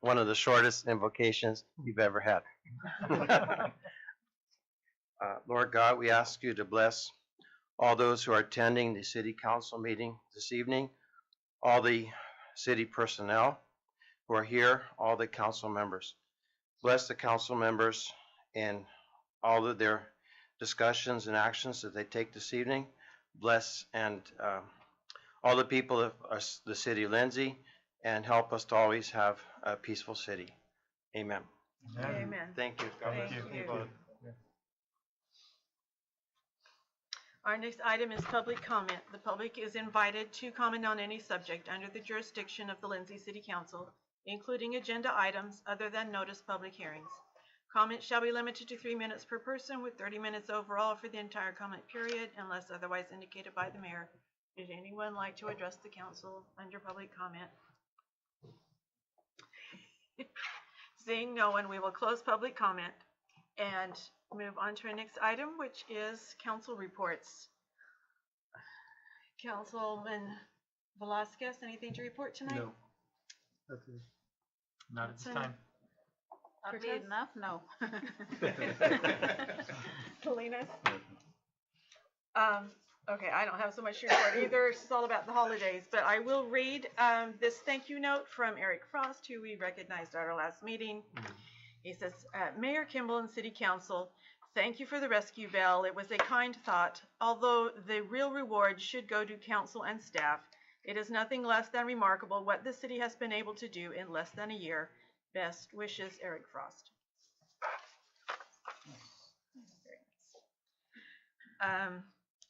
one of the shortest invocations you've ever had. Lord God, we ask you to bless all those who are attending the city council meeting this evening, all the city personnel who are here, all the council members. Bless the council members in all of their discussions and actions that they take this evening. Bless and all the people of the city of Lindsay, and help us to always have a peaceful city. Amen. Amen. Thank you. God bless Thank you. you. Our next item is public comment. The public is invited to comment on any subject under the jurisdiction of the Lindsay City Council, including agenda items other than notice public hearings. Comments shall be limited to 3 minutes per person, with 30 minutes overall for the entire comment period, unless otherwise indicated by the mayor. Would anyone like to address the council under public comment? Seeing no one, we will close public comment and move on to our next item, which is council reports. Councilman Velasquez, anything to report tonight? No. Not at this time. Oddly Cortez? enough, no. Salinas? Okay, I don't have so much to report either. It's all about the holidays, but I will read this thank you note from Eric Frost, who we recognized at our last meeting. He says, Mayor Kimball and City Council, thank you for the rescue bell. It was a kind thought. Although the real reward should go to council and staff, it is nothing less than remarkable what the city has been able to do in less than a year. Best wishes, Eric Frost.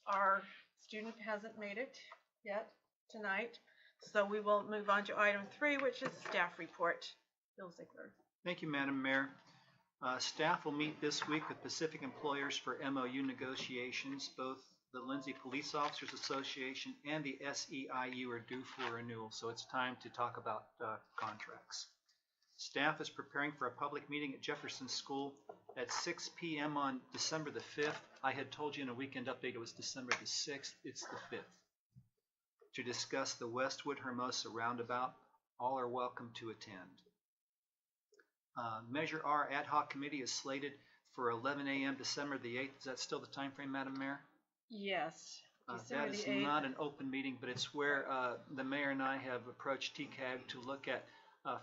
Our student hasn't made it yet tonight, so we will move on to item 3, which is staff report. Bill Ziegler. Thank you, Madam Mayor. Staff will meet this week with Pacific Employers for MOU negotiations. Both the Lindsay Police Officers Association and the SEIU are due for renewal, so it's time to talk about contracts. Staff is preparing for a public meeting at Jefferson School at 6 p.m. on December the 5th. I had told you in a weekend update it was December the 6th. It's the 5th. To discuss the Westwood Hermosa roundabout. All are welcome to attend. Measure R ad hoc committee is slated for 11 a.m. December the 8th. Is that still the time frame, Madam Mayor? Yes. That is not an open meeting, but it's where the mayor and I have approached TCAG to look at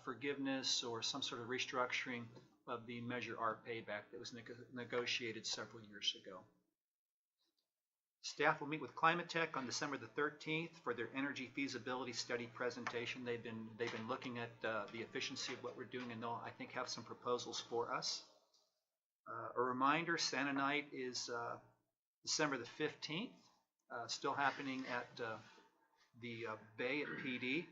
forgiveness or some sort of restructuring of the Measure R payback that was negotiated several years ago. Staff will meet with Climate Tech on December the 13th for their energy feasibility study presentation. They've been looking at the efficiency of what we're doing, and they'll, I think, have some proposals for us. A reminder, Santa Night is December the 15th, still happening at the Bay at PD.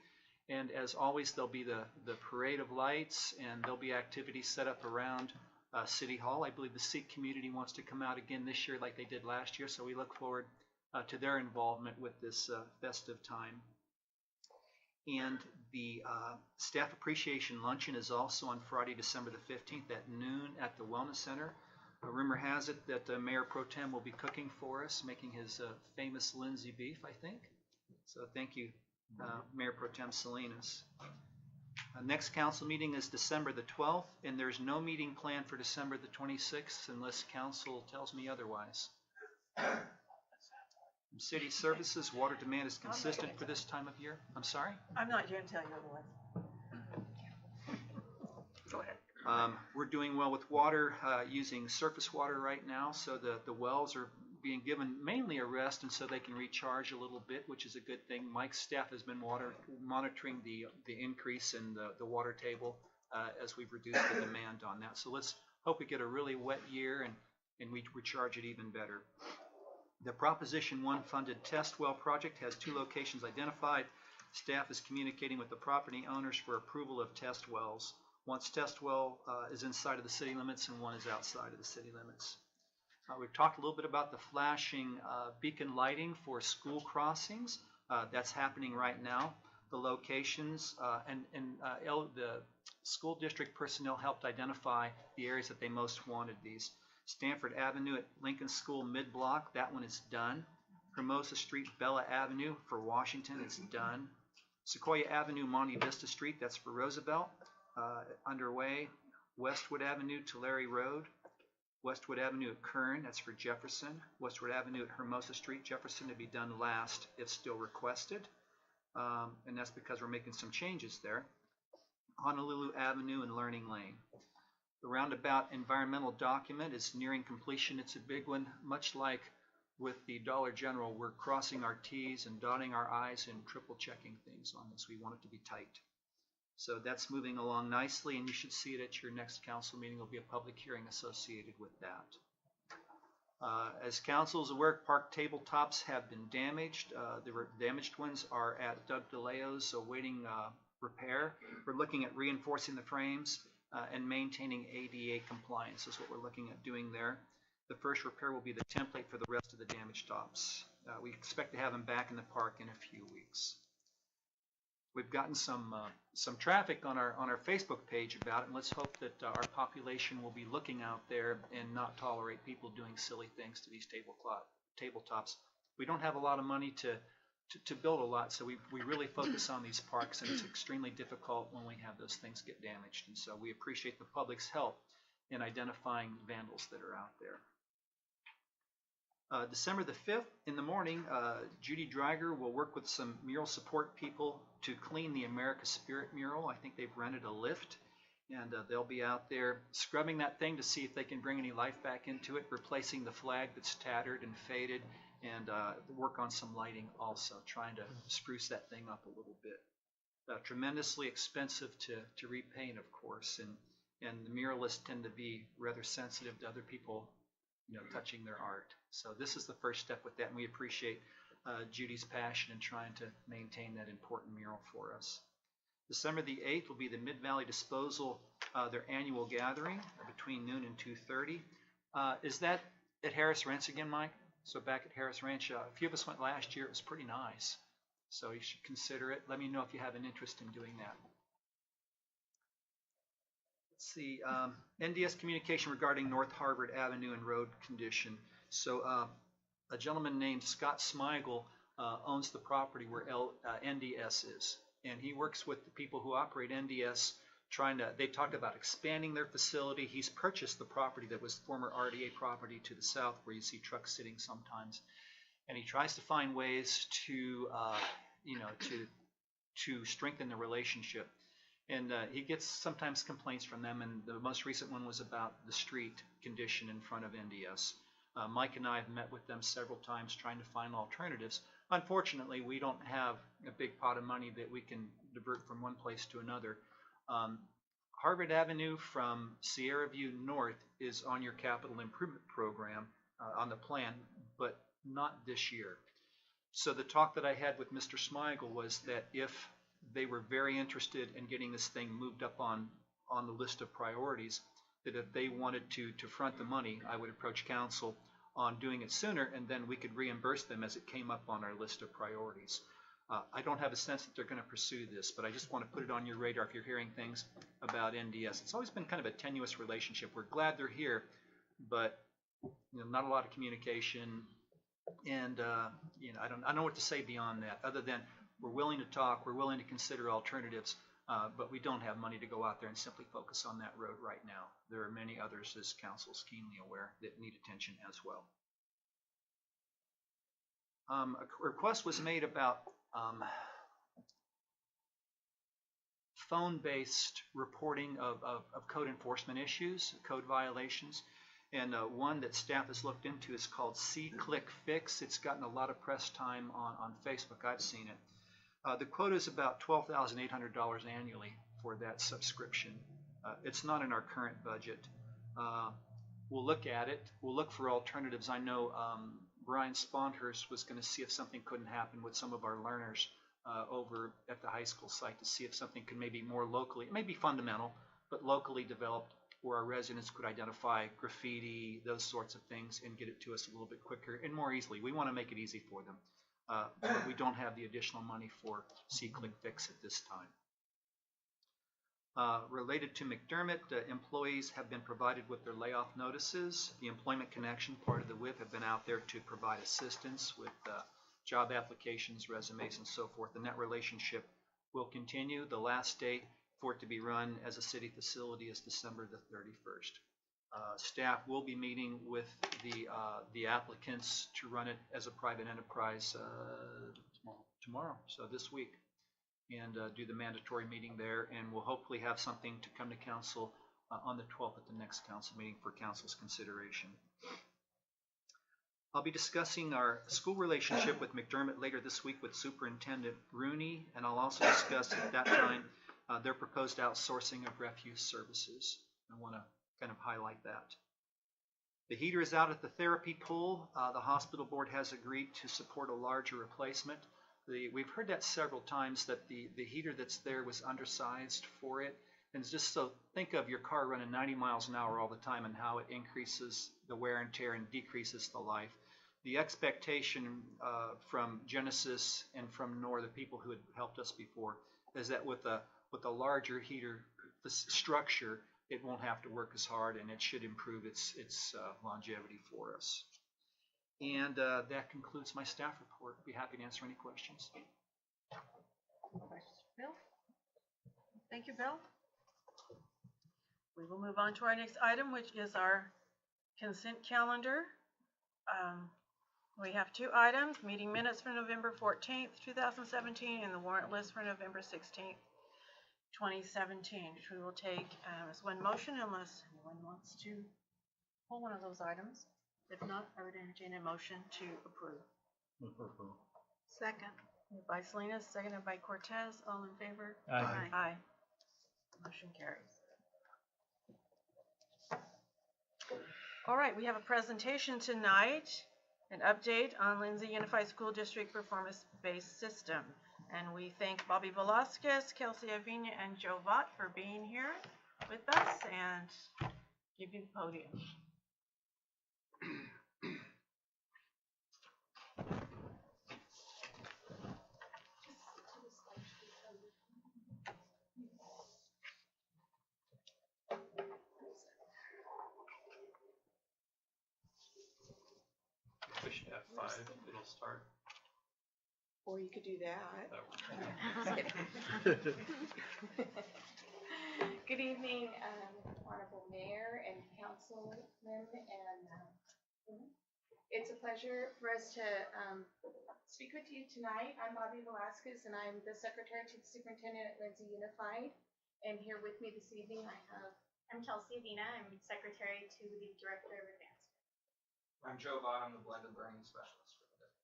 And as always, there'll be the parade of lights, and there'll be activities set up around City Hall. I believe the Sikh community wants to come out again this year like they did last year, so we look forward to their involvement with this festive time. And the Staff Appreciation Luncheon is also on Friday, December the 15th at noon at the Wellness Center. A rumor has it that Mayor Pro Tem will be cooking for us, making his famous Lindsay beef, I think. So thank you, Mayor Pro Tem Salinas. Next council meeting is December the 12th, and there's no meeting planned for December the 26th unless council tells me otherwise. City services, water demand is consistent for this time of year. I'm sorry? I'm not going to tell you otherwise. Go ahead. We're doing well with water, using surface water right now, so the wells are being given mainly a rest, and so they can recharge a little bit, which is a good thing. Mike's staff has been monitoring the increase in the water table as we've reduced the demand on that. So let's hope we get a really wet year and we recharge it even better. The Proposition 1 funded test well project has 2 locations identified. Staff is communicating with the property owners for approval of test wells. One's test well is inside of the city limits and one is outside of the city limits. We've talked a little bit about the flashing beacon lighting for school crossings. That's happening right now. The locations the school district personnel helped identify the areas that they most wanted these. Stanford Avenue at Lincoln School mid-block, that one is done. Hermosa Street, Bella Avenue for Washington is done. Sequoia Avenue, Monte Vista Street, that's for Roosevelt. underway. Westwood Avenue, Tulare Road. Westwood Avenue at Kern, that's for Jefferson. Westwood Avenue at Hermosa Street, Jefferson, to be done last if still requested. And that's because we're making some changes there. Honolulu Avenue and Learning Lane. The roundabout environmental document is nearing completion. It's a big one, much like with the Dollar General. We're crossing our T's and dotting our I's and triple checking things on this. We want it to be tight. So that's moving along nicely, and you should see it at your next council meeting. There'll be a public hearing associated with that. As council is aware, park tabletops have been damaged. The damaged ones are at Doug DeLeo's awaiting repair. We're looking at reinforcing the frames and maintaining ADA compliance is what we're looking at doing there. The first repair will be the template for the rest of the damaged tops. We expect to have them back in the park in a few weeks. We've gotten some traffic on our Facebook page about it, and let's hope that our population will be looking out there and not tolerate people doing silly things to these tabletops. We don't have a lot of money to build a lot, so we really focus on these parks, and it's extremely difficult when we have those things get damaged. And so we appreciate the public's help in identifying vandals that are out there. December the 5th in the morning, Judy Dreiger will work with some mural support people to clean the America Spirit mural. I think they've rented a lift, and they'll be out there scrubbing that thing to see if they can bring any life back into it, replacing the flag that's tattered and faded, and work on some lighting also, trying to spruce that thing up a little bit. Tremendously expensive to repaint, of course, and the muralists tend to be rather sensitive to other people touching their art. So this is the first step with that, and we appreciate Judy's passion in trying to maintain that important mural for us. December the 8th will be the Mid-Valley Disposal, their annual gathering between noon and 2:30. Is that at Harris Ranch again, Mike? So back at Harris Ranch, a few of us went last year. It was pretty nice. So you should consider it. Let me know if you have an interest in doing that. Let's see, NDS communication regarding North Harvard Avenue and road condition. So a gentleman named Scott Smigel owns the property where NDS is, and he works with the people who operate NDS. They talked about expanding their facility. He's purchased the property that was former RDA property to the south, where you see trucks sitting sometimes, and he tries to find ways to strengthen the relationship. And he gets sometimes complaints from them, and the most recent one was about the street condition in front of NDS. Mike and I have met with them several times trying to find alternatives. Unfortunately, we don't have a big pot of money that we can divert from one place to another. Harvard Avenue from Sierra View North is on your capital improvement program on the plan, but not this year. So the talk that I had with Mr. Smigel was that if they were very interested in getting this thing moved up on the list of priorities, that if they wanted to front the money, I would approach council on doing it sooner, and then we could reimburse them as it came up on our list of priorities. I don't have a sense that they're going to pursue this, but I just want to put it on your radar if you're hearing things about NDS. It's always been kind of a tenuous relationship. We're glad they're here, but not a lot of communication, and I don't know what to say beyond that, other than we're willing to talk, we're willing to consider alternatives, but we don't have money to go out there and simply focus on that road right now. There are many others, as council's keenly aware, that need attention as well. A request was made about phone-based reporting of code enforcement issues, code violations. And one that staff has looked into is called C-Click Fix. It's gotten a lot of press time on Facebook. I've seen it. The quote is about $12,800 annually for that subscription. It's not in our current budget. We'll look at it. We'll look for alternatives. I know Brian Spondhurst was going to see if something couldn't happen with some of our learners over at the high school site to see if something could maybe more locally, it may be fundamental, but locally developed, where our residents could identify graffiti, those sorts of things, and get it to us a little bit quicker and more easily. We want to make it easy for them, but we don't have the additional money for C-Click Fix at this time. Related to McDermott, employees have been provided with their layoff notices. The Employment Connection part of the WIP have been out there to provide assistance with job applications, resumes, and so forth. And that relationship will continue. The last day for it to be run as a city facility is December the 31st. Staff will be meeting with the applicants to run it as a private enterprise tomorrow, so this week, and do the mandatory meeting there, and we'll hopefully have something to come to council on the 12th at the next council meeting for council's consideration. I'll be discussing our school relationship with McDermott later this week with Superintendent Rooney, and I'll also discuss at that time their proposed outsourcing of refuse services. I want to kind of highlight that. The heater is out at the therapy pool. The hospital board has agreed to support a larger replacement. We've heard that several times, that the heater that's there was undersized for it. And just so think of your car running 90 miles an hour all the time and how it increases the wear and tear and decreases the life. The expectation from Genesis and from NOR, the people who had helped us before, is that with a larger heater structure, it won't have to work as hard, and it should improve its longevity for us. And that concludes my staff report. I'd be happy to answer any questions. Bill? Thank you, Bill. We will move on to our next item, which is our consent calendar. We have two items: meeting minutes for November 14th, 2017, and the warrant list for November 16th, 2017, which we will take as one motion unless anyone wants to pull one of those items. If not, I would entertain a motion to approve. Second. Moved by Salinas, seconded by Cortez. All in favor? Aye. Aye. Motion carries. All right, we have a presentation tonight, an update on Lindsay Unified School District performance-based system. And we thank Bobby Velasquez, Kelsey Avina, and Joe Vaught for being here with us, and give you the podium. Push F5, it'll start. Or you could do that. Good evening, Honorable Mayor and Councilman, and it's a pleasure for us to speak with you tonight. I'm Bobby Velasquez, and I'm the Secretary to the Superintendent at Lindsay Unified. And here with me this evening, I'm Kelsey Avina. I'm Secretary to the Director of Advancement. I'm Joe Vaught. I'm the blended learning specialist for the district.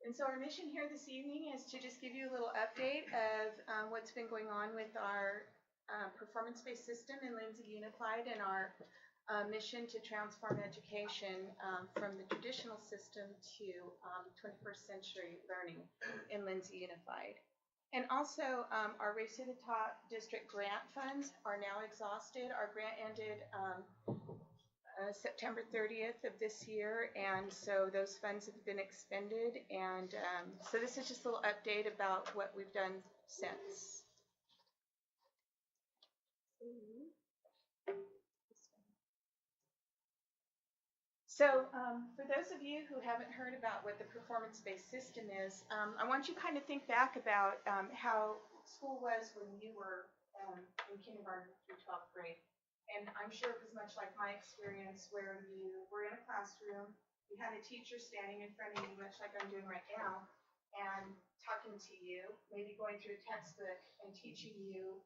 And so our mission here this evening is to just give you a little update of what's been going on with our performance-based system in Lindsay Unified, and our mission to transform education from the traditional system to 21st century learning in Lindsay Unified. And also our Race to the Top district grant funds are now exhausted. Our grant ended September 30th of this year, and so those funds have been expended, and so this is just a little update about what we've done since. So for those of you who haven't heard about what the performance-based system is, I want you to kind of think back about how school was when you were in kindergarten through 12th grade. And I'm sure it was much like my experience, where you were in a classroom, you had a teacher standing in front of you, much like I'm doing right now, and talking to you, maybe going through a textbook and teaching you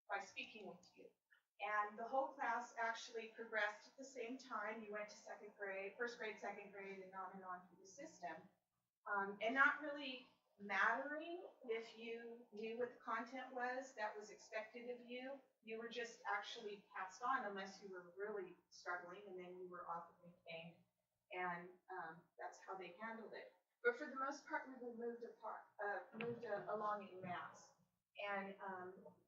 by speaking with you. And the whole class actually progressed at the same time. You went to second grade, first grade, second grade, and on through the system. And not really mattering if you knew what the content was that was expected of you. You were just actually passed on unless you were really struggling, and then you were often retained. And that's how they handled it. But for the most part, we moved along in mass. And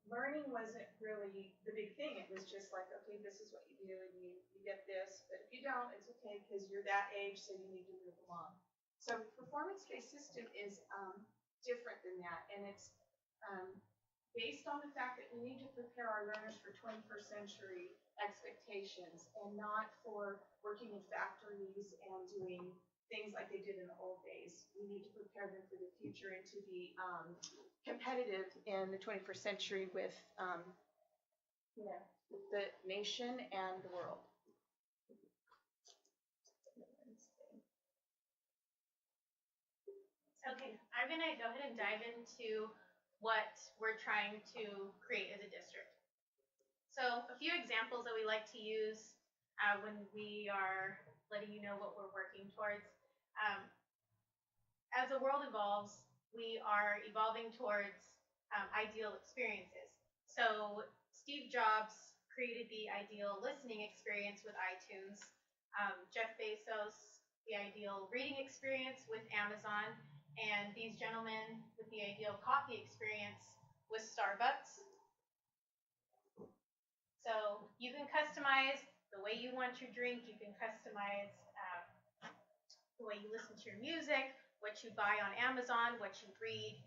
learning wasn't really the big thing. It was just like, okay, this is what you do, and you get this. But if you don't, it's okay, because you're that age, so you need to move along. So performance-based system is different than that, and it's based on the fact that we need to prepare our learners for 21st century expectations, and not for working in factories and doing things like they did in the old days. We need to prepare them for the future and to be competitive in the 21st century with, with the nation and the world. Okay, I'm gonna go ahead and dive into what we're trying to create as a district. So a few examples that we like to use when we are letting you know what we're working towards. As the world evolves, we are evolving towards ideal experiences. So Steve Jobs created the ideal listening experience with iTunes. Jeff Bezos, the ideal reading experience with Amazon, and these gentlemen with the ideal coffee experience with Starbucks. So you can customize the way you want your drink. You can customize the way you listen to your music, what you buy on Amazon, what you read.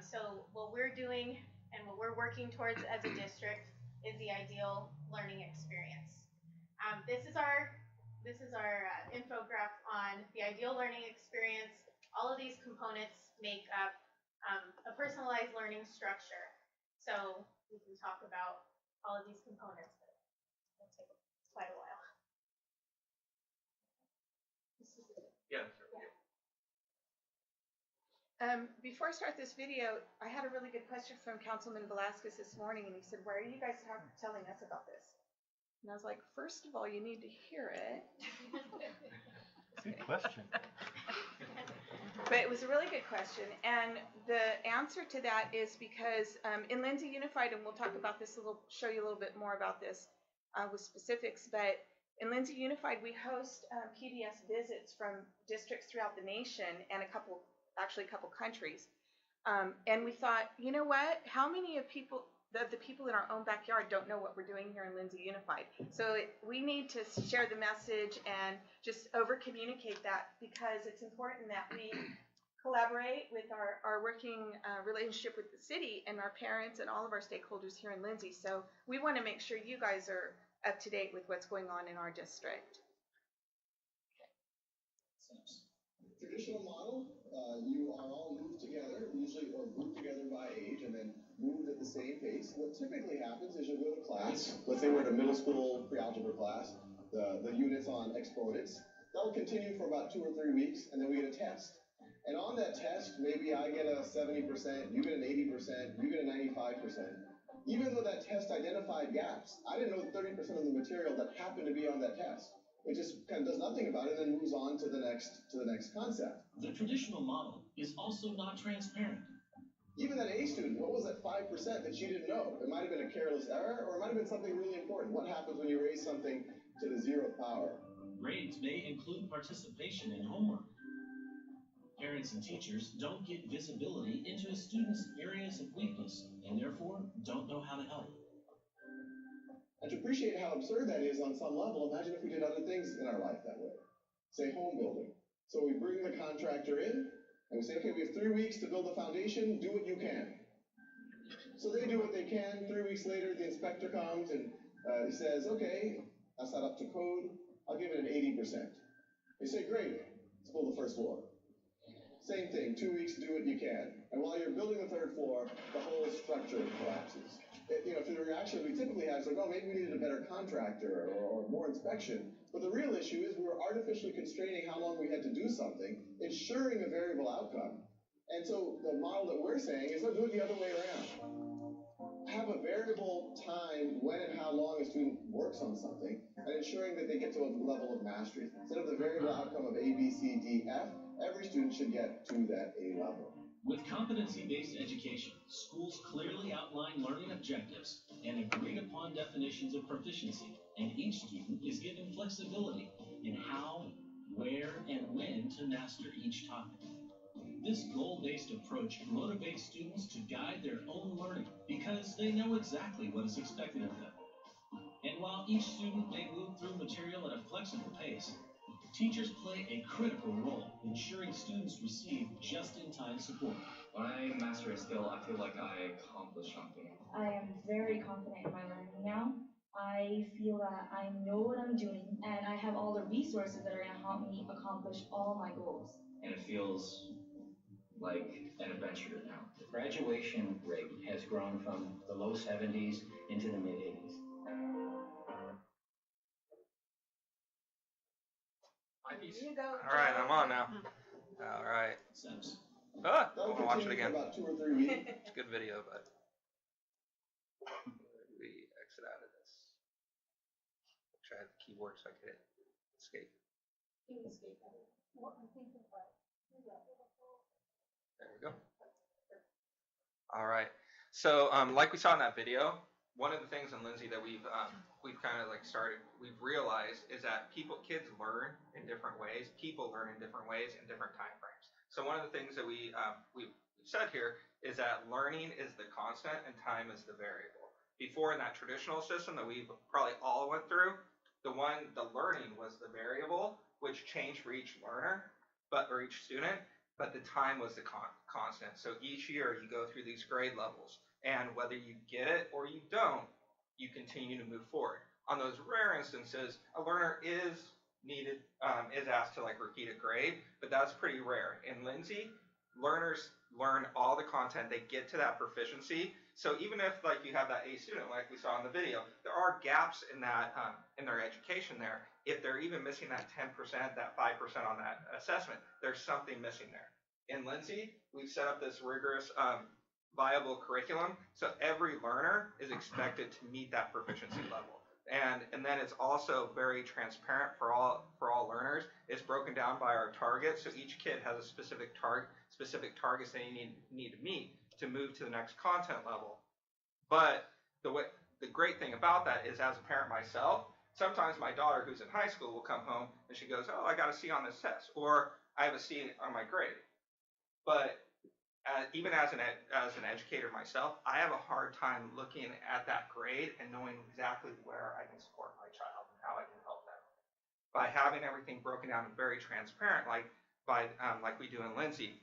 So what we're doing and what we're working towards as a district is the ideal learning experience. This is our infographic on the ideal learning experience. All of these components make up a personalized learning structure. So we can talk about all of these components, but it'll take quite a while. Yeah. Before I start this video, I had a really good question from Councilman Velasquez this morning, and he said, "Why are you guys telling us about this?" And I was like, first of all, you need to hear it. Good question. But it was a really good question, and the answer to that is because in Lindsay Unified, and we'll talk about this show you a little bit more about this with specifics, but in Lindsay Unified, we host PBS visits from districts throughout the nation and a couple countries. And we thought, you know what? How many of the people in our own backyard don't know what we're doing here in Lindsay Unified? So we need to share the message and just over-communicate that, because it's important that we collaborate with our working relationship with the city and our parents and all of our stakeholders here in Lindsay. So we want to make sure you guys are up to date with what's going on in our district. Traditional model, you are all moved together, usually, or grouped together by age, and then moved at the same pace. What typically happens is you'll go to class. Let's say we're at a middle school pre-algebra class, the units on exponents. That'll continue for about 2 or 3 weeks, and then we get a test. And on that test, maybe I get a 70%, you get an 80%, you get a 95%. Even though that test identified gaps, I didn't know 30% of the material that happened to be on that test. It just kind of does nothing about it and then moves on to the next concept. The traditional model is also not transparent. Even that A student, what was that 5% that she didn't know? It might have been a careless error, or it might have been something really important. What happens when you raise something to the 0th power? Grades may include participation in homework. Parents and teachers don't get visibility into a student's areas of weakness and therefore don't know how to help. And to appreciate how absurd that is on some level, imagine if we did other things in our life that way. Say home building. So we bring the contractor in, and we say, okay, we have 3 weeks to build a foundation, do what you can. So they do what they can. 3 weeks later, the inspector comes and he says, okay, that's not up to code, I'll give it an 80%. They say, great, let's build the first floor. Same thing, 2 weeks, do what you can. And while you're building the 3rd floor, the whole structure collapses. To the reaction we typically have is like, oh, maybe we needed a better contractor or more inspection. But the real issue is we were artificially constraining how long we had to do something, ensuring a variable outcome. And so the model that we're saying is, let's do it the other way around. Have a variable time when and how long a student works on something, and ensuring that they get to a level of mastery. Instead of the variable outcome of A, B, C, D, F, every student should get to that A level. With competency-based education, schools clearly outline learning objectives and agreed upon definitions of proficiency, and each student is given flexibility in how, where, and when to master each topic. This goal-based approach motivates students to guide their own learning because they know exactly what is expected of them. And while each student may move through material at a flexible pace, teachers play a critical role ensuring students receive just-in-time support. When I master a skill, I feel like I accomplished something. I am very confident in my learning now. I feel that I know what I'm doing and I have all the resources that are going to help me accomplish all my goals. And it feels like an adventure now. The graduation rate has grown from the low 70s into the mid 80s. All right, I'm on now. All right. I want to watch it again. About 2 or 3 weeks. It's a good video, but we exit out of this. Try the keyboard so I could escape. There we go. All right. So, like we saw in that video, one of the things in Lindsay that we've kind of like we've realized is that kids learn in different ways. People learn in different ways in different time frames. So one of the things that we've said here is that learning is the constant and time is the variable. Before in that traditional system that we've probably all went through, the learning was the variable, which changed for each learner, or each student, but the time was the constant. So each year you go through these grade levels, and whether you get it or you don't, you continue to move forward. On those rare instances, a learner is asked to like repeat a grade, but that's pretty rare. In Lindsay, learners learn all the content, they get to that proficiency. So even if like you have that A student, like we saw in the video, there are gaps in that in their education there. If they're even missing that 10%, that 5% on that assessment, there's something missing there. In Lindsay, we've set up this rigorous viable curriculum, so every learner is expected to meet that proficiency level. And then it's also very transparent for all learners. It's broken down by our targets, so each kid has a specific targets they need to meet to move to the next content level. But the great thing about that is, as a parent myself, sometimes my daughter who's in high school will come home and she goes, "Oh, I got a C on this test," or "I have a C on my grade." But even as an educator myself, I have a hard time looking at that grade and knowing exactly where I can support my child and how I can help them. By having everything broken down and very transparent, like we do in Lindsay,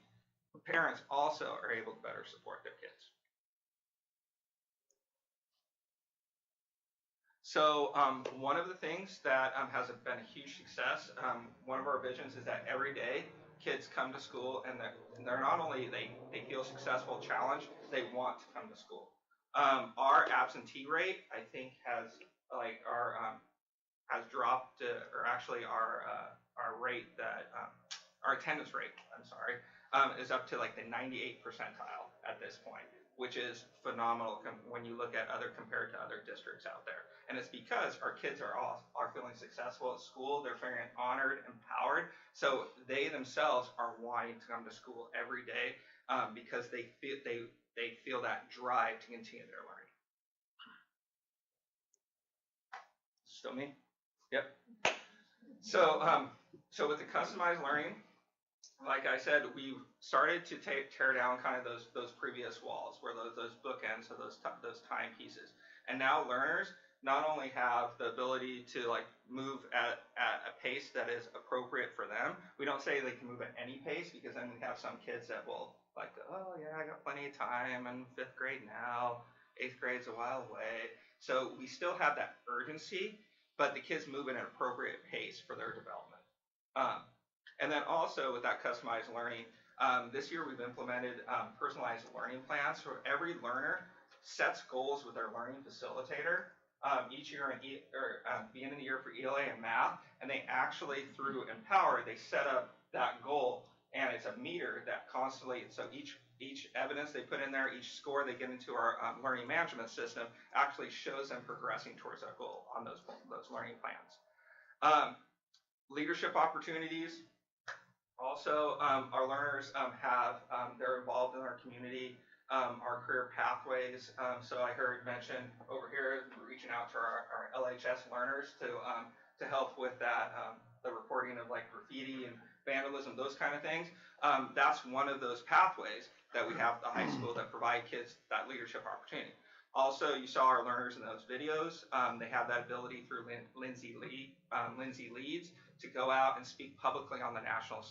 parents also are able to better support their kids. So one of the things that has been a huge success, one of our visions is that every day kids come to school and they're not only they feel successful, challenged, they want to come to school. Our absentee rate, I think, has dropped, or actually our rate that our attendance rate, is up to like the 98th percentile at this point, which is phenomenal when you look at compared to other districts out there. And it's because our kids are feeling successful at school, they're feeling honored, empowered, so they themselves are wanting to come to school every day because they feel that drive to continue their learning. Still me? Yep. So with the customized learning, like I said, we started to tear down kind of those previous walls, where those bookends, or those timepieces. And now learners not only have the ability to like move at a pace that is appropriate for them. We don't say they can move at any pace, because then we have some kids that will like, "Oh yeah, I got plenty of time. I'm in 5th grade now. 8th grade's a while away." So we still have that urgency, but the kids move at an appropriate pace for their development. And then also with that customized learning, this year we've implemented personalized learning plans, where every learner sets goals with their learning facilitator each year, beginning of the year for ELA and math, and they actually, through Empower, they set up that goal, and it's a meter that constantly, so each evidence they put in there, each score they get into our learning management system actually shows them progressing towards that goal on those learning plans. Leadership opportunities. Also, our learners they're involved in our community, our career pathways. So I heard mentioned over here, reaching out to our LHS learners to help with that, the reporting of like graffiti and vandalism, those kind of things. That's one of those pathways that we have at the high school that provide kids that leadership opportunity. Also, you saw our learners in those videos. They have that ability through Lindsay Leads to go out and speak publicly on the national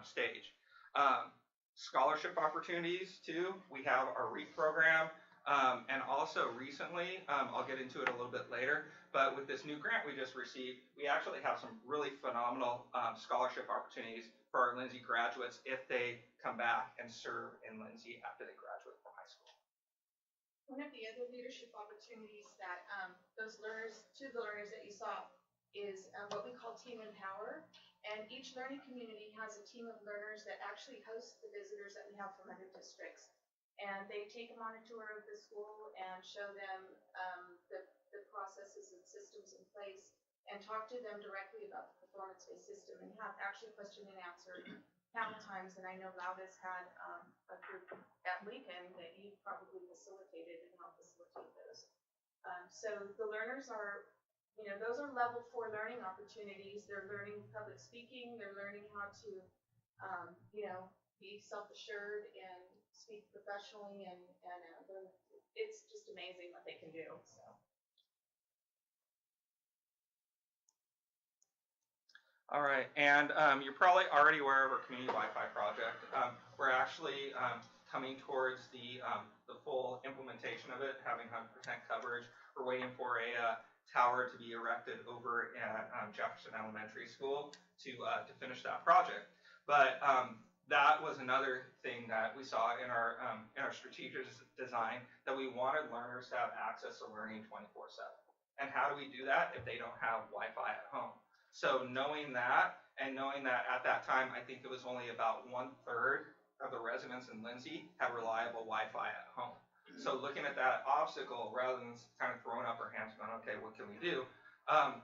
stage. Scholarship opportunities too. We have our REAP program. And also recently, I'll get into it a little bit later, but with this new grant we just received, we actually have some really phenomenal scholarship opportunities for our Lindsay graduates if they come back and serve in Lindsay after they graduate from high school. One of the other leadership opportunities that those learners, two of the learners that you saw, is what we call Team Empower. And each learning community has a team of learners that actually host the visitors that we have from other districts. And they take them on a tour of the school and show them the processes and systems in place and talk to them directly about the performance-based system and have actually question and answer panel times. And I know Loudis had a group at Lincoln that you probably facilitated and helped facilitate those. So the learners are, those are level 4 learning opportunities. They're learning public speaking. They're learning how to, be self-assured and speak professionally, and it's just amazing what they can do. So. All right, and you're probably already aware of our community Wi-Fi project. We're actually coming towards the full implementation of it, having 100% coverage. We're waiting for a tower to be erected over at Jefferson Elementary School to finish that project. But that was another thing that we saw in our strategic design, that we wanted learners to have access to learning 24/7. And how do we do that if they don't have Wi-Fi at home? So knowing that, and knowing that at that time, I think it was only about 1/3 of the residents in Lindsay had reliable Wi-Fi at home. So looking at that obstacle, rather than kind of throwing up our hands and going, okay, what can we do?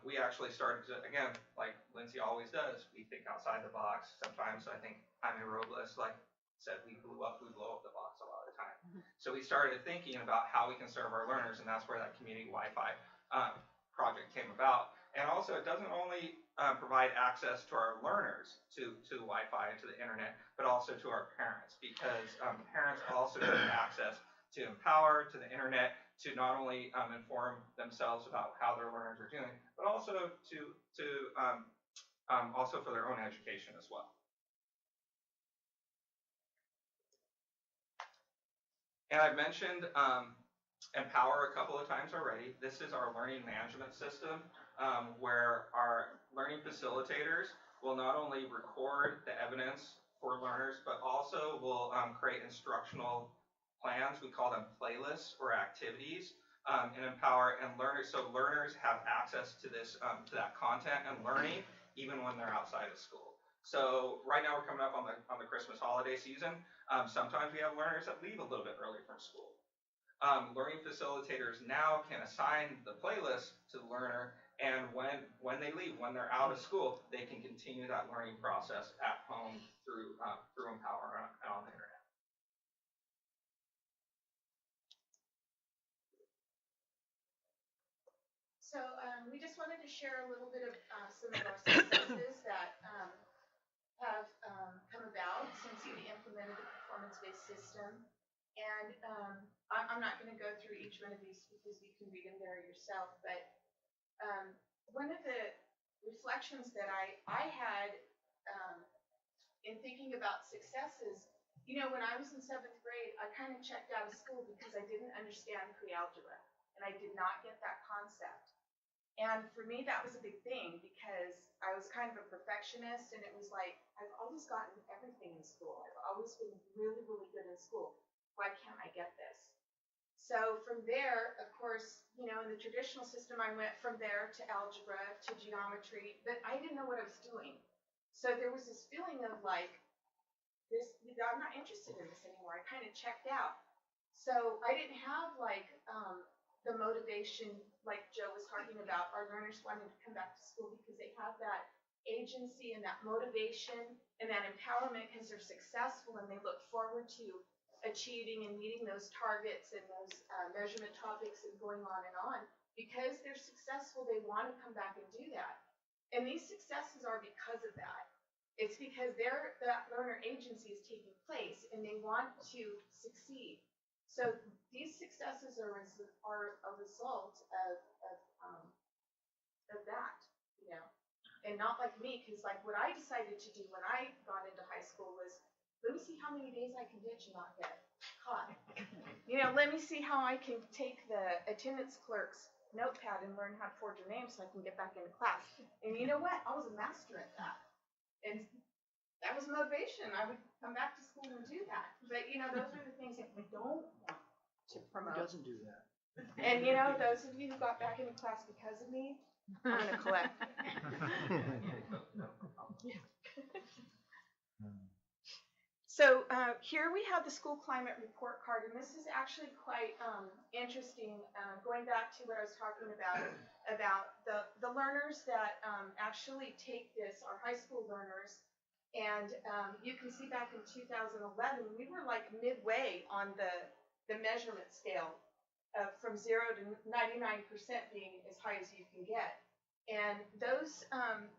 We actually started to, again, like Lindsay always does, we think outside the box. Sometimes I think Jaime Robles said we blow up the box a lot of the time. So we started thinking about how we can serve our learners, and that's where that community Wi-Fi project came about. And also, it doesn't only provide access to our learners to the Wi-Fi and to the internet, but also to our parents, because parents also need access to Empower, to the internet, to not only inform themselves about how their learners are doing, but also also for their own education as well. And I've mentioned Empower a couple of times already. This is our learning management system, where our learning facilitators will not only record the evidence for learners, but also will create instructional plans. We call them playlists or activities in Empower, and learners have access to this to that content and learning even when they're outside of school. So right now we're coming up on the Christmas holiday season. Sometimes we have learners that leave a little bit early from school. Learning facilitators now can assign the playlist to the learner, and when they leave, when they're out of school, they can continue that learning process at home through Empower and on the internet. So we just wanted to share a little bit of some of our successes that have come about since we implemented the performance-based system. And I'm not going to go through each one of these because you can read them there yourself, but one of the reflections that I had in thinking about successes, when I was in 7th grade, I kind of checked out of school because I didn't understand pre-algebra, and I did not get that concept. And for me, that was a big thing because I was kind of a perfectionist, and it was like, I've always gotten everything in school. I've always been really, really good in school. Why can't I get this? So from there, of course, in the traditional system, I went from there to algebra, to geometry, but I didn't know what I was doing. So there was this feeling of like, I'm not interested in this anymore. I kind of checked out. So I didn't have the motivation like Joe was talking about, our learners wanting to come back to school because they have that agency and that motivation and that empowerment because they're successful and they look forward to achieving and meeting those targets and those measurement topics and going on and on. Because they're successful, they want to come back and do that. And these successes are because of that. It's because that learner agency is taking place and they want to succeed. So these successes are a result of that, and not like me, because like what I decided to do when I got into high school was, let me see how many days I can ditch and not get. God, you know, let me see how I can take the attendance clerk's notepad and learn how to forge a name so I can get back into class. And you know what? I was a master at that. And that was motivation. I would come back to school and do that. But, you know, those are the things that we don't want to promote. Who doesn't do that? And, you know, those of you who got back into class because of me, I'm going to collect. So here we have the school climate report card, and this is actually quite interesting. Going back to what I was talking about the learners that actually take this, our high school learners, and you can see back in 2011, we were like midway on the measurement scale from 0 to 99% being as high as you can get. And those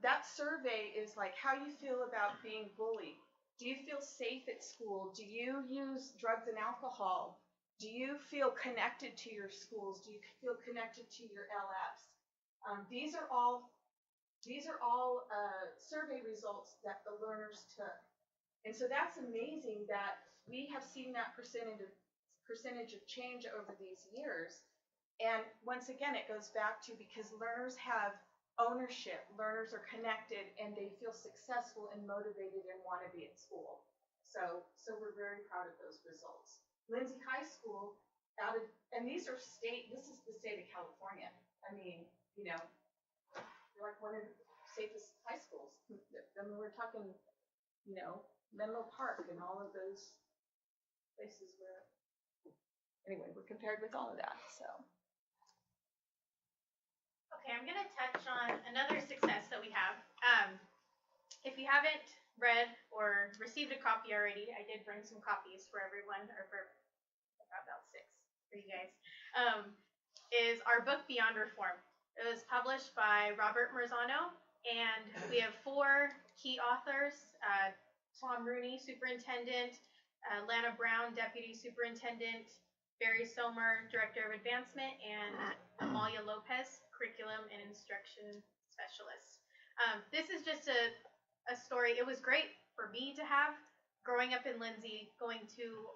that survey is like how you feel about being bullied. Do you feel safe at school? Do you use drugs and alcohol? Do you feel connected to your schools? Do you feel connected to your LFs? These are all survey results that the learners took. And so that's amazing that we have seen that percentage of change over these years. And once again, it goes back to because learners have ownership, learners are connected, and they feel successful and motivated and want to be at school. So we're very proud of those results. Lindsay High School and this is the state of California. I mean, you know, we're like one of the safest high schools. I mean, we're talking, you know, Menlo Park and all of those places where, anyway, we're compared with all of that, so. Okay, I'm going to touch on another success that we have. If you haven't read or received a copy already, I did bring some copies for everyone, or for about 6 for you guys, is our book Beyond Reform. It was published by Robert Marzano, and we have 4 key authors, Tom Rooney, Superintendent, Lana Brown, Deputy Superintendent, Barry Somer, Director of Advancement, and Amalia Lopez, Curriculum and Instruction Specialist. This is just a story. It was great for me to have growing up in Lindsay, going to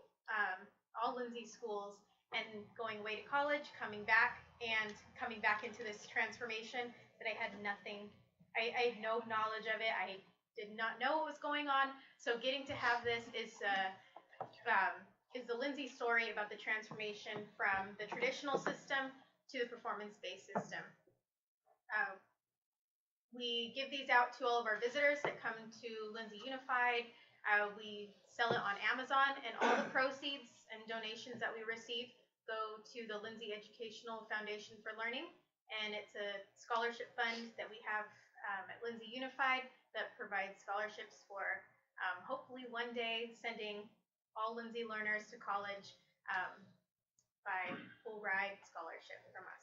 all Lindsay schools and going away to college, coming back into this transformation that I had nothing, I had no knowledge of it. I did not know what was going on. So getting to have this is the Lindsay story about the transformation from the traditional system to the performance-based system. We give these out to all of our visitors that come to Lindsay Unified. We sell it on Amazon, and all the proceeds and donations that we receive go to the Lindsay Educational Foundation for Learning, and it's a scholarship fund that we have at Lindsay Unified that provides scholarships for hopefully one day sending all Lindsay learners to college by full ride scholarship from us.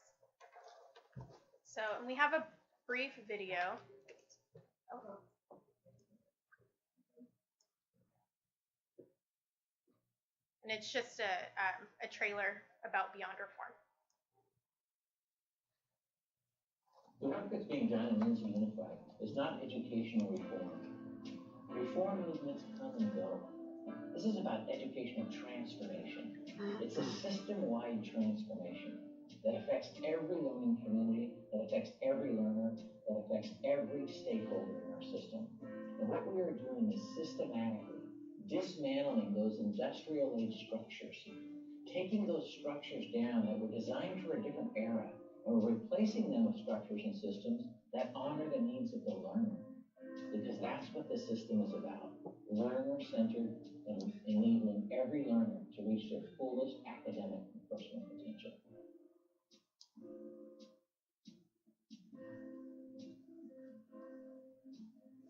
So, and we have a brief video. And it's just a trailer about Beyond Reform. The work that's being done in Lindsay Unified is not educational reform. Reform movements come and go. This is about educational transformation. It's a system-wide transformation that affects every learning community, that affects every learner, that affects every stakeholder in our system. And what we are doing is systematically dismantling those industrial-age structures, taking those structures down that were designed for a different era, and we're replacing them with structures and systems that honor the needs of the learner. Because that's what the system is about, learner-centered and enabling every learner to reach their fullest academic and personal potential.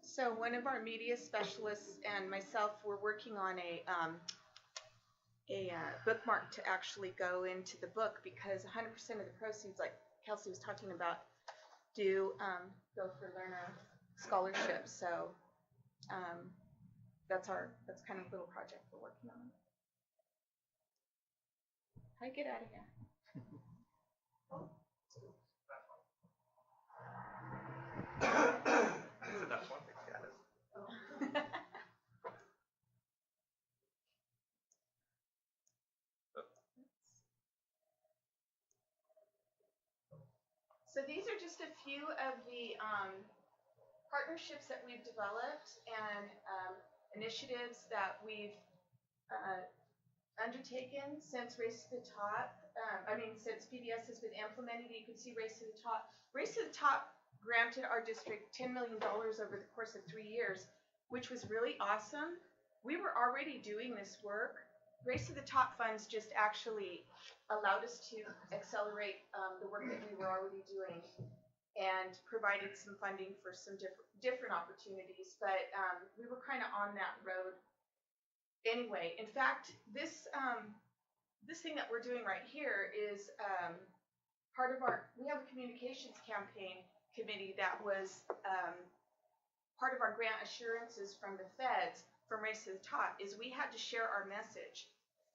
So one of our media specialists and myself were working on a bookmark to actually go into the book, because 100% of the proceeds, like Kelsey was talking about, do go for learner scholarships. So that's kind of a little project we're working on. How do you get out of here? So that's one thing. So these are just a few of the partnerships that we've developed and initiatives that we've undertaken since Race to the Top. Since PBS has been implemented. You can see Race to the Top. Race to the Top granted our district $10 million over the course of 3 years, which was really awesome. We were already doing this work. Race to the Top funds just actually allowed us to accelerate the work that we were already doing and provided some funding for some different opportunities. But we were kind of on that road anyway. In fact, this thing that we're doing right here is part of we have a communications campaign committee that was part of our grant assurances from the feds from Race to the Top is we had to share our message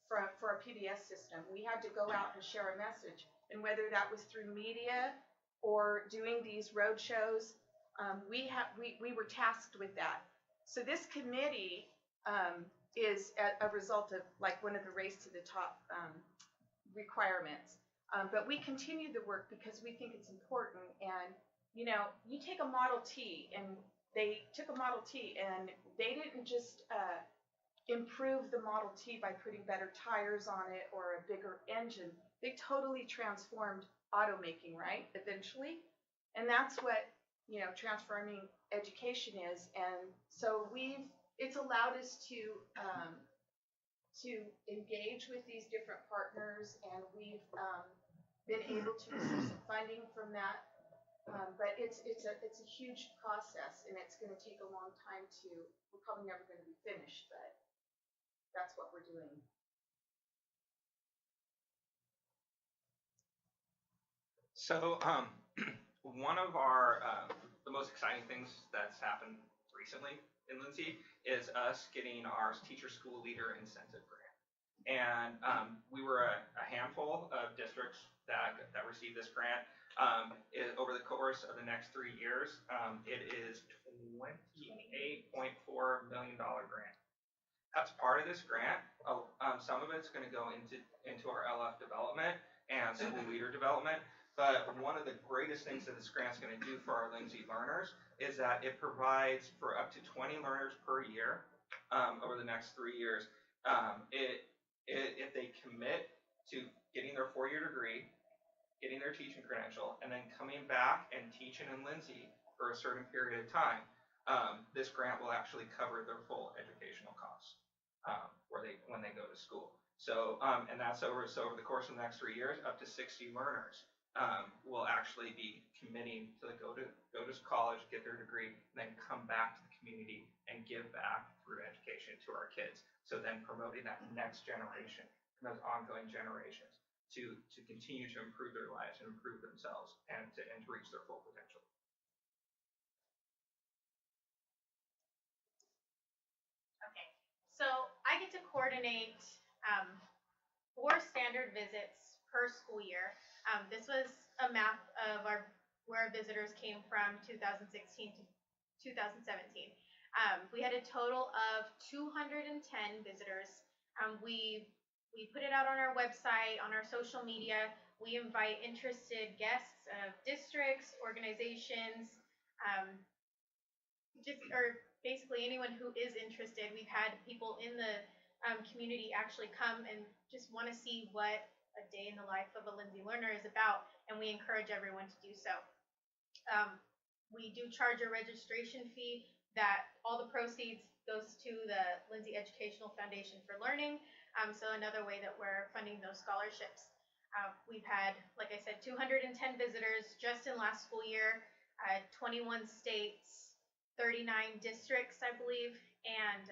for our PBS system. We had to go out and share our message, and whether that was through media or doing these road shows, we were tasked with that. So this committee is a result of like one of the Race to the Top requirements. But we continue the work because we think it's important. And you take a Model T, and they took a Model T, and they didn't just improve the Model T by putting better tires on it or a bigger engine. They totally transformed automaking, right? Eventually, and that's what transforming education is. And so it's allowed us to engage with these different partners, and we've been able to receive some funding from that. But it's a huge process, and it's going to take a long time we're probably never going to be finished, but that's what we're doing. So one of our the most exciting things that's happened recently in Lindsay is us getting our Teacher School Leader Incentive Grant. And we were a handful of districts that received this grant. Over the course of the next 3 years, it is $28.4 million grant. That's part of this grant. Some of it's going to go into our LF development and school leader development. But one of the greatest things that this grant's going to do for our Lindsay learners is that it provides for up to 20 learners per year over the next 3 years. If they commit to getting their 4-year degree, getting their teaching credential, and then coming back and teaching in Lindsay for a certain period of time, this grant will actually cover their full educational costs when they go to school. So, and that's over the course of the next 3 years, up to 60 learners will actually be committing to go to college, get their degree, and then come back to the community and give back through education to our kids. So then promoting that next generation and those ongoing generations to continue to improve their lives and improve themselves and to reach their full potential. Okay, so I get to coordinate 4 standard visits per school year. This was a map of where our visitors came from 2016 to 2017. We had a total of 210 visitors. We put it out on our website, on our social media. We invite interested guests of districts, organizations, or basically anyone who is interested. We've had people in the community actually come and just want to see what a day in the life of a Lindsay learner is about, and we encourage everyone to do so. We do charge a registration fee that all the proceeds goes to the Lindsay Educational Foundation for Learning. So another way that we're funding those scholarships. We've had, like I said, 210 visitors just in last school year, 21 states, 39 districts, I believe, and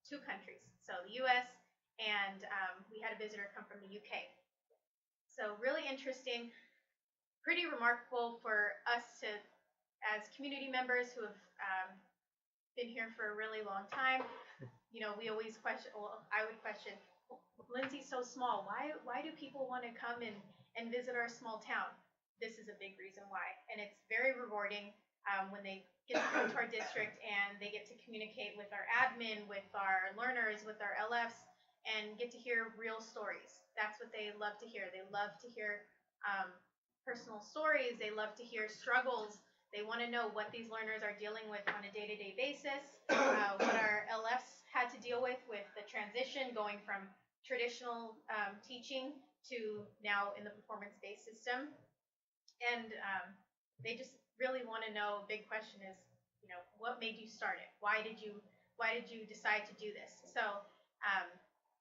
2 countries. So the U.S. and we had a visitor come from the UK. So really interesting, pretty remarkable for us to, as community members who have been here for a really long time. We always question, well, I would question, Lindsay's so small. Why do people want to come and visit our small town? This is a big reason why. And it's very rewarding when they get to come to our district and they get to communicate with our admin, with our learners, with our LFs, and get to hear real stories. That's what they love to hear. They love to hear personal stories. They love to hear struggles. They want to know what these learners are dealing with on a day-to-day basis, what our LFs had to deal with the transition going from traditional teaching to now in the performance-based system. And they just really want to know, big question is, you know, what made you start it? Why did you decide to do this? So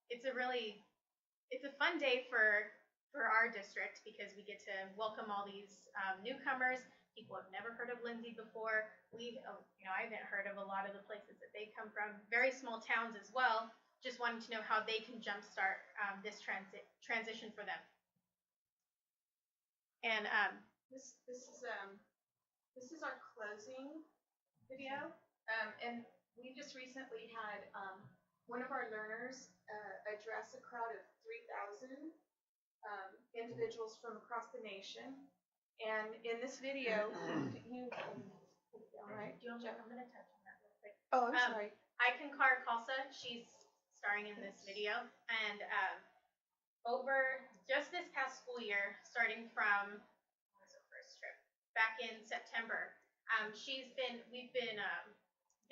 it's a fun day for our district because we get to welcome all these newcomers. People have never heard of Lindsay before. I haven't heard of a lot of the places that they come from. Very small towns as well. Just wanting to know how they can jumpstart this transition for them. And This is our closing video, and we just recently had one of our learners address a crowd of 3,000 individuals from across the nation. And in this video, you all right? I'm going to touch on that real quick. Oh, I'm sorry. Ikankar Khalsa, she's starring in this video, and over just this past school year, starting from first trip back in September, we've been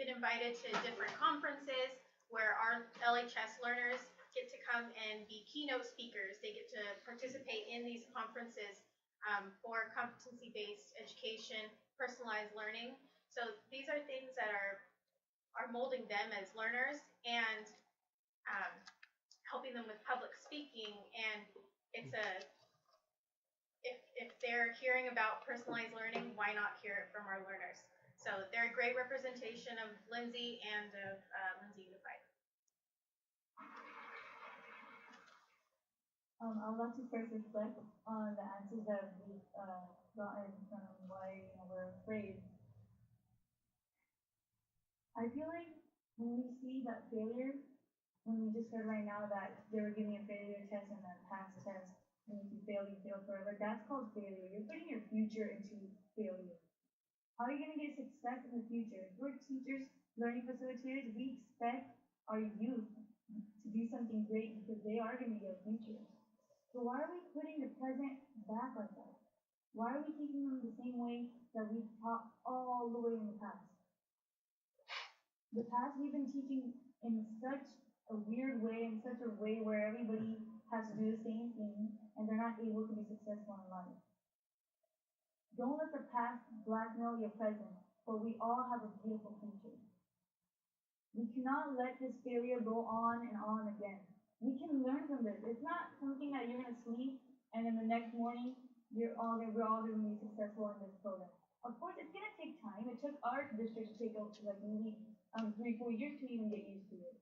invited to different conferences where our LHS learners get to come and be keynote speakers. They get to participate in these conferences for competency-based education, personalized learning. So these are things that are molding them as learners and helping them with public speaking. And it's if they're hearing about personalized learning, why not hear it from our learners? So they're a great representation of Lindsay and of Lindsay Unified. I would like to first reflect on the answers that we've gotten from why we're afraid. I feel like when we see that failure, when we just heard right now that they were giving a failure test and a pass test, and if you fail forever, that's called failure. You're putting your future into failure. How are you going to get success in the future? If we're teachers, learning facilitators, we expect our youth to do something great because they are going to be our future. So why are we putting the present back like that? Why are we teaching them the same way that we taught all the way in the past? The past we've been teaching in such a weird way, in such a way where everybody has to do the same thing and they're not able to be successful in life. Don't let the past blackmail your present, for we all have a beautiful future. We cannot let this failure go on and on again. We can learn from this. It's not something that you're going to sleep and then the next morning we're all going to be successful in this program. Of course, it's going to take time. It took our district to take like maybe 3-4 years to even get used to it.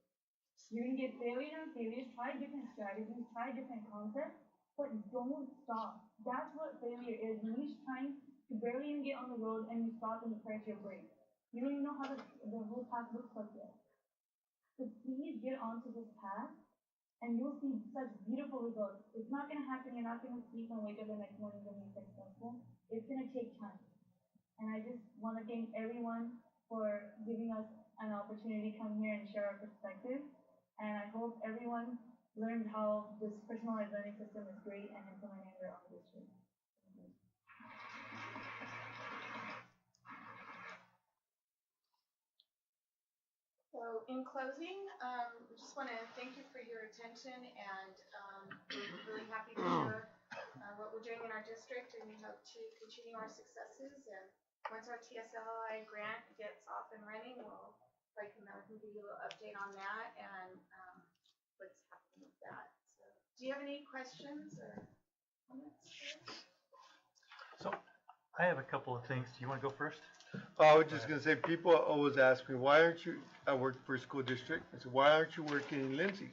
You're going to get failures and failures. Try different strategies, try different concepts, but don't stop. That's what failure is. When you're trying to barely even get on the road and you stop and you press your brake. You don't even know how the whole path looks like yet. So please get onto this path and you'll see such beautiful results. It's not going to happen. You're not going to sleep and wake up the next morning and be successful. It's going to take time. And I just want to thank everyone for giving us an opportunity to come here and share our perspective. And I hope everyone learned how this personalized learning system is great and implementing it in their own district. So in closing, we just want to thank you for your attention, and we're really happy to share what we're doing in our district, and we hope to continue our successes. And once our TSLI grant gets off and running, we'll come out and give you a little update on that and what's happening with that. So, do you have any questions or comments? So I have a couple of things. Do you want to go first? I was just going to say, people always ask me, why aren't you, I work for a school district, I said, why aren't you working in Lindsay?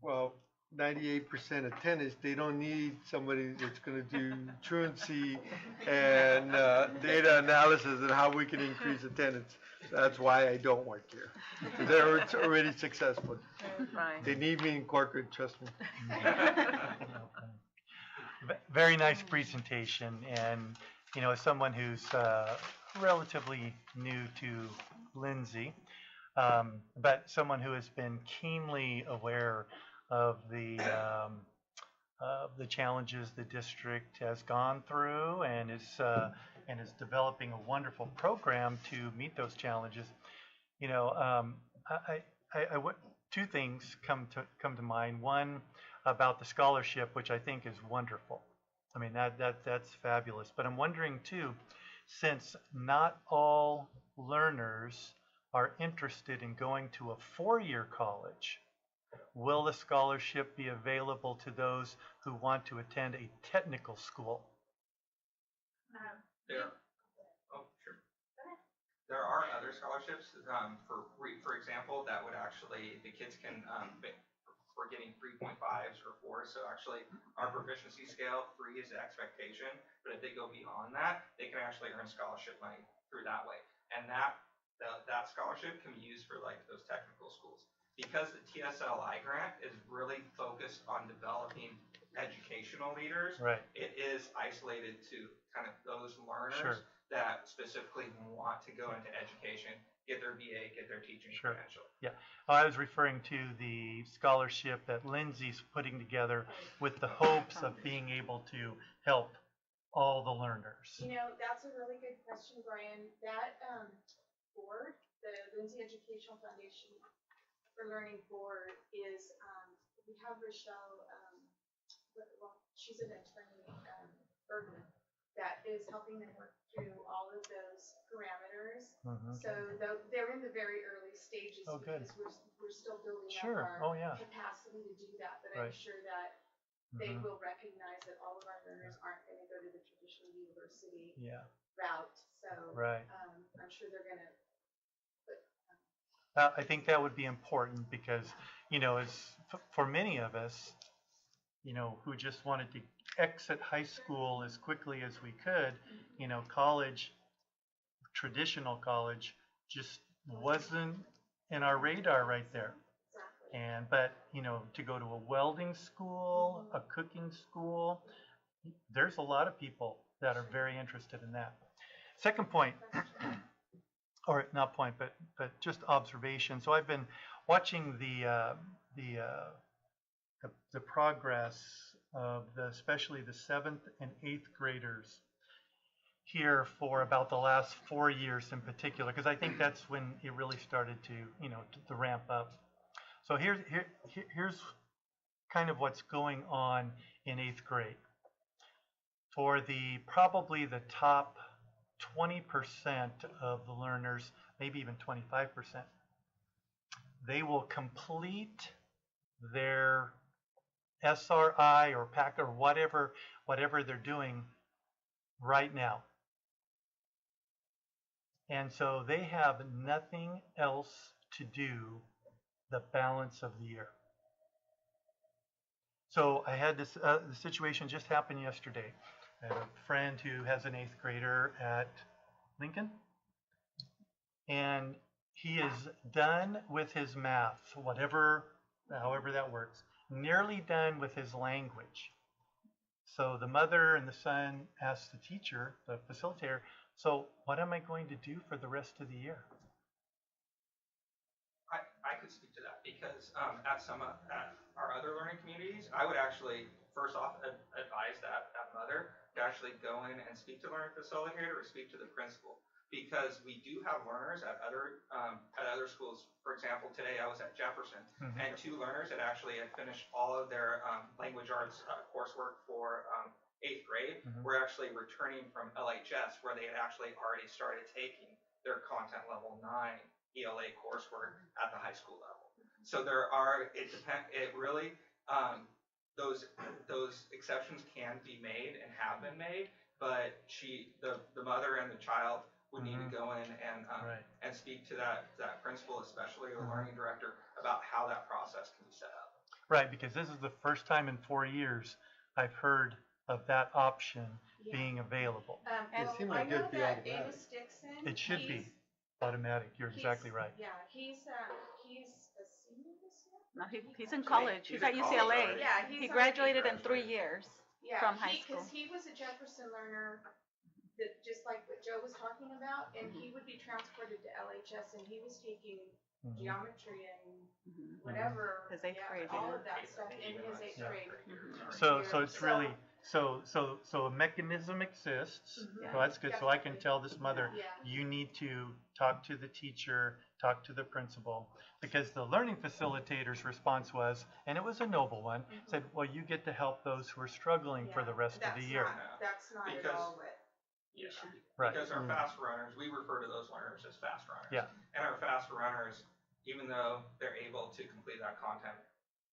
Well, 98% attendance, they don't need somebody that's going to do truancy and data analysis and how we can increase attendance. So that's why I don't work here. They're already successful. They need me in corporate, trust me. Very nice presentation, and you know, as someone who's relatively new to Lindsay, but someone who has been keenly aware of the the challenges the district has gone through and is developing a wonderful program to meet those challenges. You know, two things come to mind. One about the scholarship, which I think is wonderful. I mean, that's fabulous. But I'm wondering too, since not all learners are interested in going to a four-year college, will the scholarship be available to those who want to attend a technical school? There are other scholarships, for example, that would actually, the kids can, we're getting 3.5s or 4s, so actually our proficiency scale, 3 is the expectation, but if they go beyond that, they can actually earn scholarship money through that way. And that scholarship can be used for like those technical schools. Because the TSLI grant is really focused on developing educational leaders, right, it is isolated to kind of those learners sure, that specifically want to go into education, get their BA, get their teaching sure, credential. Yeah, well, I was referring to the scholarship that Lindsay's putting together with the hopes of being able to help all the learners. You know, that's a really good question, Brian. That board, the Lindsay Educational Foundation for Learning Board, is we have Rochelle, well, she's an attorney, Bergman, that is helping them work through all of those parameters. So they're in the very early stages because we're still building Sure. up our Yeah. capacity to do that. But Right. I'm sure that they will recognize that all of our learners aren't going to go to the traditional university Yeah. route. So Right. I'm sure they're going to put. I think that would be important because, you know, for many of us, you know, who just wanted to exit high school as quickly as we could, you know, college, traditional college, just wasn't in our radar right there. But, you know, to go to a welding school, a cooking school, there's a lot of people that are very interested in that. Second point, or not point, but just observation. So I've been watching the progress of especially the 7th and 8th graders here for about the last 4 years in particular, because I think that's when it really started to, you know, to ramp up. So here's kind of what's going on in 8th grade. For probably the top 20% of the learners, maybe even 25%, they will complete their SRI or PAC or whatever they're doing right now. And so they have nothing else to do the balance of the year. So I had this the situation just happened yesterday. I have a friend who has an 8th grader at Lincoln, and he is done with his math, however that works, nearly done with his language. So the mother and the son asked the teacher, the facilitator, so what am I going to do for the rest of the year? I could speak to that because at our other learning communities, I would actually first off advise that mother to actually go in and speak to the learning facilitator or speak to the principal, because we do have learners at other schools. For example, today I was at Jefferson, and 2 learners that actually had finished all of their language arts coursework for 8th grade were actually returning from LHS, where they had actually already started taking their content level 9 ELA coursework at the high school level. So it really, those exceptions can be made and have been made, but the mother and the child would need to go in and speak to that principal, especially the learning director, about how that process can be set up. Right, because this is the first time in 4 years I've heard of that option being available. And I know that Amos Dixon. It should be automatic. You're exactly right. Yeah, he's a senior this year. No, he's in college. He's at UCLA. Yeah, he graduated in 3 years from high school. Because he was a Jefferson learner that, just like what Joe was talking about, and he would be transported to LHS, and he was taking geometry and whatever, His eighth grade, all yeah. of that stuff in his eighth Yeah. grade. So year. it's really, so a mechanism exists, Mhm. so that's good, so I can Definitely. tell this mother, Yeah. you need to talk to the teacher, talk to the principal, because the learning facilitator's response was, and it was a noble one, said, well, you get to help those who are struggling for the rest of the year. That's not at Because- all what Yeah. we should be. Right. Because our fast runners, we refer to those learners as fast runners. Yeah. And our fast runners, even though they're able to complete that content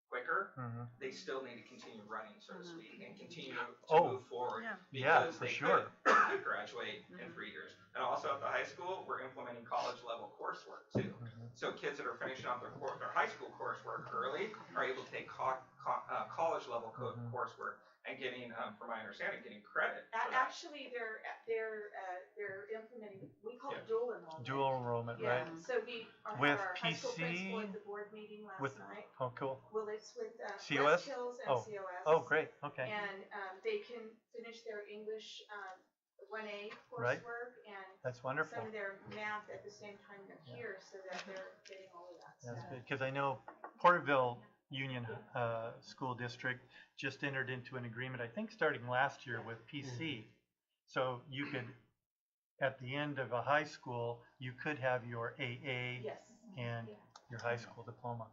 quicker, Mhm. they still need to continue running, so to speak, and continue to Oh. move forward. Yeah. Yeah, Because for they sure. could graduate in 3 years. And also at the high school, we're implementing college level coursework too. So kids that are finishing up their high school coursework early are able to take college level coursework and getting, from my understanding, getting credit for that. Actually, they're implementing, we call it dual enrollment. Dual enrollment, Yeah, right? so we had With our high school PC, principal at the board meeting last night. Oh, cool. Well, it's with COS? West Hills and Oh. COS. Oh, great, okay. And they can finish their English 1A Right. coursework and That's wonderful. some of their math at the same time they're here, so that they're getting all of that That's stuff. good, because I know Porterville Union School District just entered into an agreement, I think starting last year with PC. So you could, at the end of a high school, you could have your AA Yes. and your high school diploma.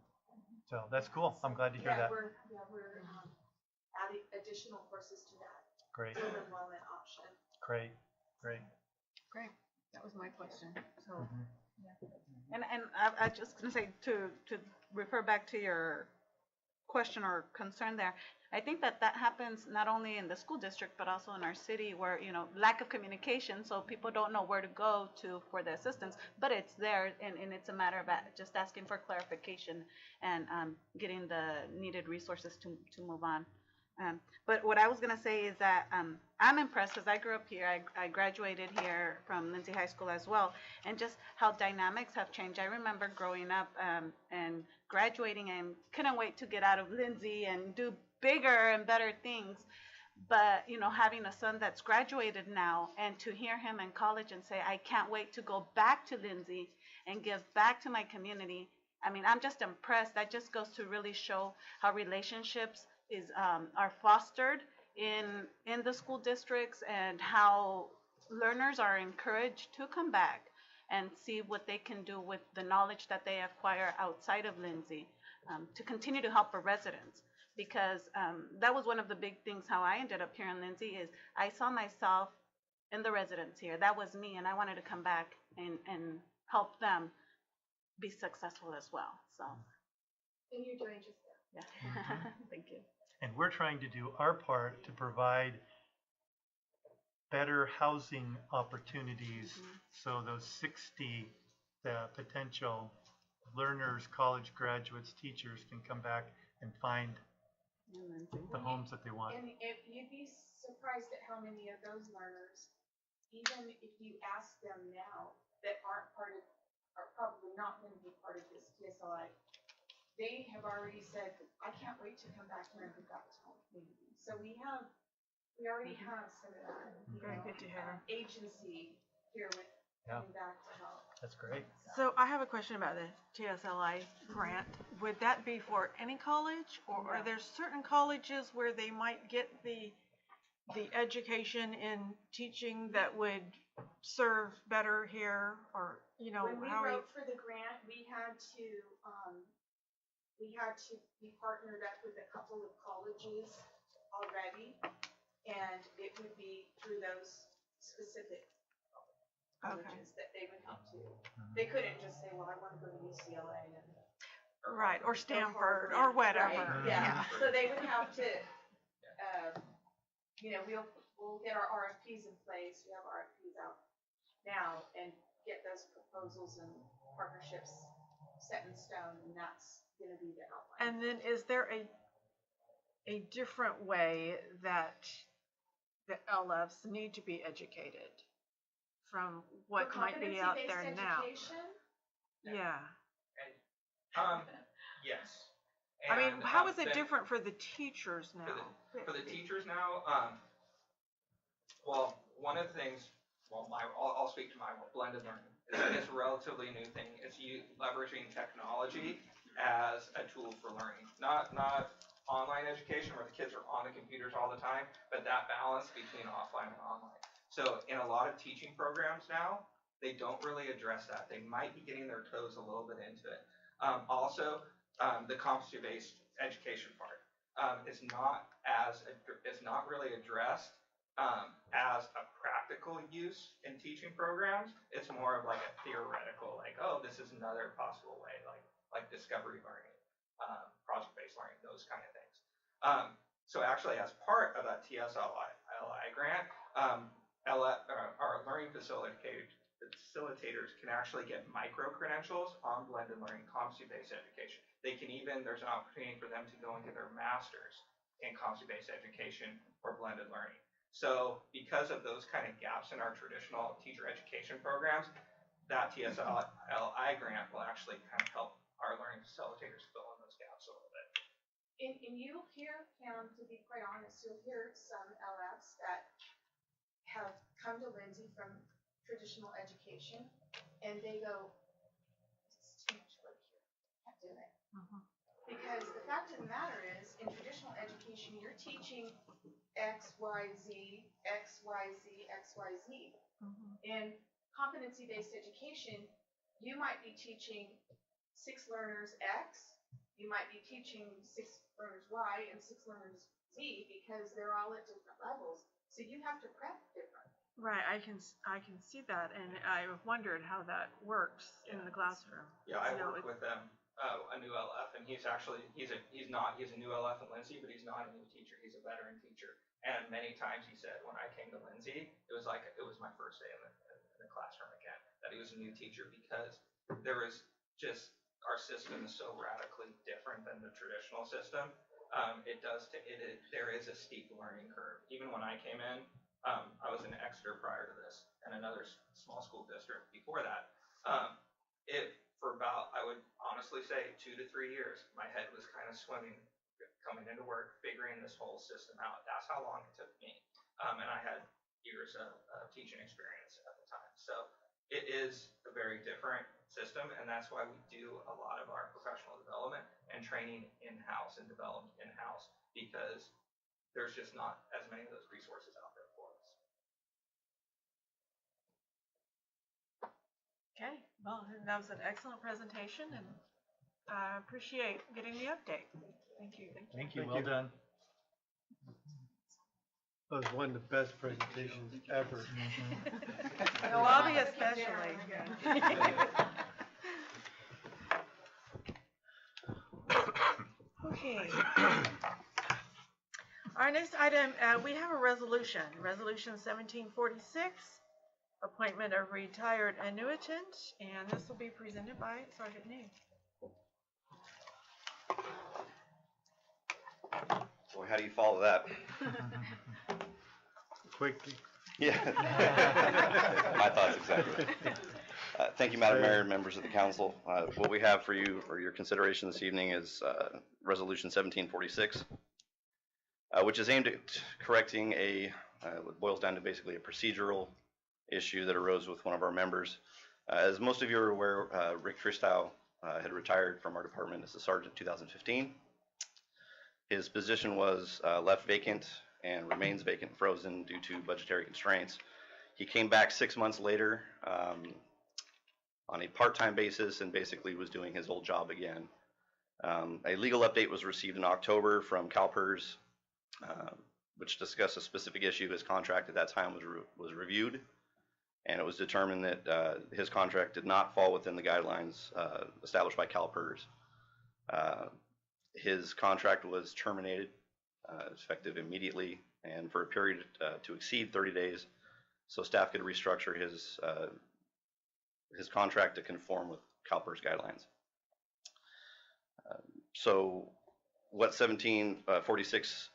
So that's cool. I'm glad to hear Yeah, that. we're adding additional courses to that Great, dual enrollment option. great, great. Great. That was my question. So, Mhm. and I just gonna say to refer back to your question or concern there, I think that happens not only in the school district but also in our city where, lack of communication, so people don't know where to go to for the assistance, but it's there and it's a matter of just asking for clarification and getting the needed resources to move on. But what I was gonna say is that I'm impressed because I grew up here. I graduated here from Lindsay High School as well, and just how dynamics have changed. I remember growing up and graduating and couldn't wait to get out of Lindsay and do bigger and better things. But having a son that's graduated now and to hear him in college and say, I can't wait to go back to Lindsay and give back to my community. I mean, I'm just impressed. That just goes to really show how relationships are fostered in the school districts and how learners are encouraged to come back and see what they can do with the knowledge that they acquire outside of Lindsay to continue to help our residents. Because that was one of the big things how I ended up here in Lindsay is I saw myself in the residents here. That was me, and I wanted to come back and help them be successful as well. So, And you're doing just that. yeah, thank you. And we're trying to do our part to provide better housing opportunities so those 60 potential learners, college graduates, teachers can come back and find the homes that they want. And if you'd be surprised at how many of those learners, even if you ask them now that are probably not going to be part of this TSLI, they have already said, I can't wait to come back here and go back to my community. So we already have some of that, Very good to hear. agency here with coming back to help. That's great. So I have a question about the TSLI grant. Would that be for any college, or are there certain colleges where they might get the education in teaching that would serve better here, or When we how? wrote for the grant, we had to be partnered up with a couple of colleges already, and it would be through those specific colleges that they would come to. They couldn't just say, well, I want to go to UCLA Right, or Stanford, Harvard. or whatever. Right, yeah. So they would have to, we'll get our RFPs in place. We have RFPs out now and get those proposals and partnerships set in stone, and that's going to be the outline. And then is there a different way that the LFs need to be educated from what For might be out there competency-based now? education, Yeah. Yes. I mean, And, how is it then different for the teachers now? For the teachers now, well, one of the things well, I'll speak to my blended learning. It's a relatively new thing. It's leveraging technology as a tool for learning, not online education where the kids are on the computers all the time, but that balance between offline and online. So in a lot of teaching programs now, they don't really address that. They might be getting their toes a little bit into it. Also, the competency-based education part is not really addressed as a practical use in teaching programs. It's more of like a theoretical, like, oh, this is another possible way, like discovery learning, project-based learning, those kind of things. So actually, as part of that TSLI grant, our learning facilitators can actually get micro-credentials on blended learning competency-based education. They can even, there's an opportunity for them to go and get their master's in competency-based education or blended learning. So because of those kind of gaps in our traditional teacher education programs, that TSLI grant will actually kind of help our learning facilitators fill in those gaps a little bit. And you'll hear, Cam, to be quite honest, you'll hear some LFs that have come to Lindsay from traditional education, and they go, it's too much work here, can't do it. Because the fact of the matter is, in traditional education, you're teaching X, Y, Z, X, Y, Z, X, Y, Z. In competency-based education, you might be teaching 6 learners X, you might be teaching 6 learners Y and 6 learners Z because they're all at different levels. So you have to prep different. Right, I can see that, and I wondered how that works in the classroom. Yeah, I worked with them, a new LF, and he's a new LF in Lindsay, but he's not a new teacher. He's a veteran teacher. And many times he said, when I came to Lindsay, it was like it was my first day in the classroom again. That he was a new teacher because there was just our system is so radically different than the traditional system. There is a steep learning curve. Even when I came in, I was in Exeter prior to this, and another small school district before that. For about, I would honestly say, 2 to 3 years, my head was kind of swimming, coming into work, figuring this whole system out. That's how long it took me. And I had years of teaching experience at the time. So it is a very different system, and that's why we do a lot of our professional development and training in-house and development in-house, because there's just not as many of those resources out there for us. Okay, well, that was an excellent presentation, and I appreciate getting the update. Thank you. Thank you, well done. That was one of the best presentations ever. The lobby especially. Okay. Our next item, we have a resolution, Resolution 1746, appointment of retired annuitant, and this will be presented by Sergeant Nee. Boy, how do you follow that? Quickly. Yeah. My thoughts exactly. Thank you, Madam Mayor and members of the council. What we have for you for your consideration this evening is Resolution 1746, which is aimed at correcting what boils down to basically a procedural issue that arose with one of our members. As most of you are aware, Rick Tristow had retired from our department as a sergeant in 2015. His position was left vacant and remains vacant and frozen due to budgetary constraints. He came back 6 months later on a part-time basis and basically was doing his old job again. A legal update was received in October from CalPERS, which discussed a specific issue. His contract at that time was reviewed, and it was determined that his contract did not fall within the guidelines established by CalPERS. His contract was terminated, effective immediately, and for a period to exceed 30 days, so staff could restructure his contract to conform with CalPERS guidelines. So what 1746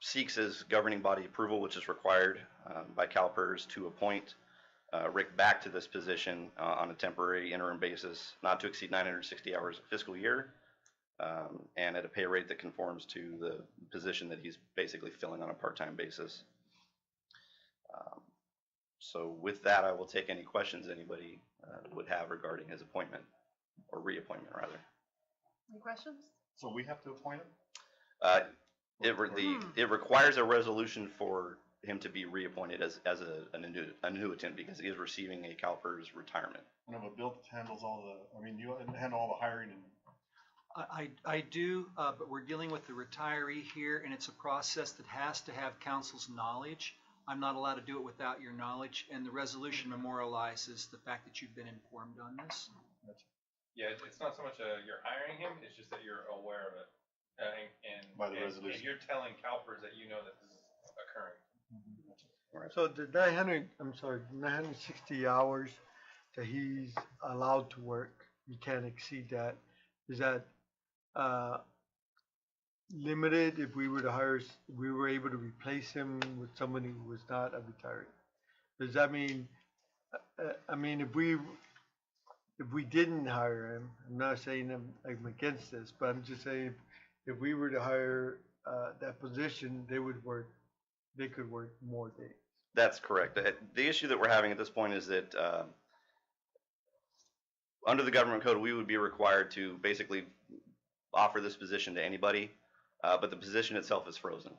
seeks is governing body approval, which is required by CalPERS to appoint Rick back to this position on a temporary interim basis, not to exceed 960 hours a fiscal year, and at a pay rate that conforms to the position that he's basically filling on a part-time basis. So with that, I will take any questions anybody would have regarding his appointment, or reappointment rather. Any questions? So we have to appoint him? It requires a resolution for him to be reappointed as an annuitant because he is receiving a CalPERS retirement. And have a bill that handles all the, I mean, you handle all the hiring and. I do, but we're dealing with the retiree here, and it's a process that has to have council's knowledge. I'm not allowed to do it without your knowledge, and the resolution memorializes the fact that you've been informed on this. Yeah, it's not so much you're hiring him, it's just that you're aware of it. By the resolution. And you're telling CalPERS that you know that this is occurring. So the 960 hours that he's allowed to work, you can't exceed that. Is that limited if we were to we were able to replace him with somebody who was not a retiree? Does that mean, I mean, if we didn't hire him, I'm not saying I'm against this, but I'm just saying if we were to hire that position, they could work more days. That's correct. The issue that we're having at this point is that under the government code, we would be required to basically offer this position to anybody, but the position itself is frozen.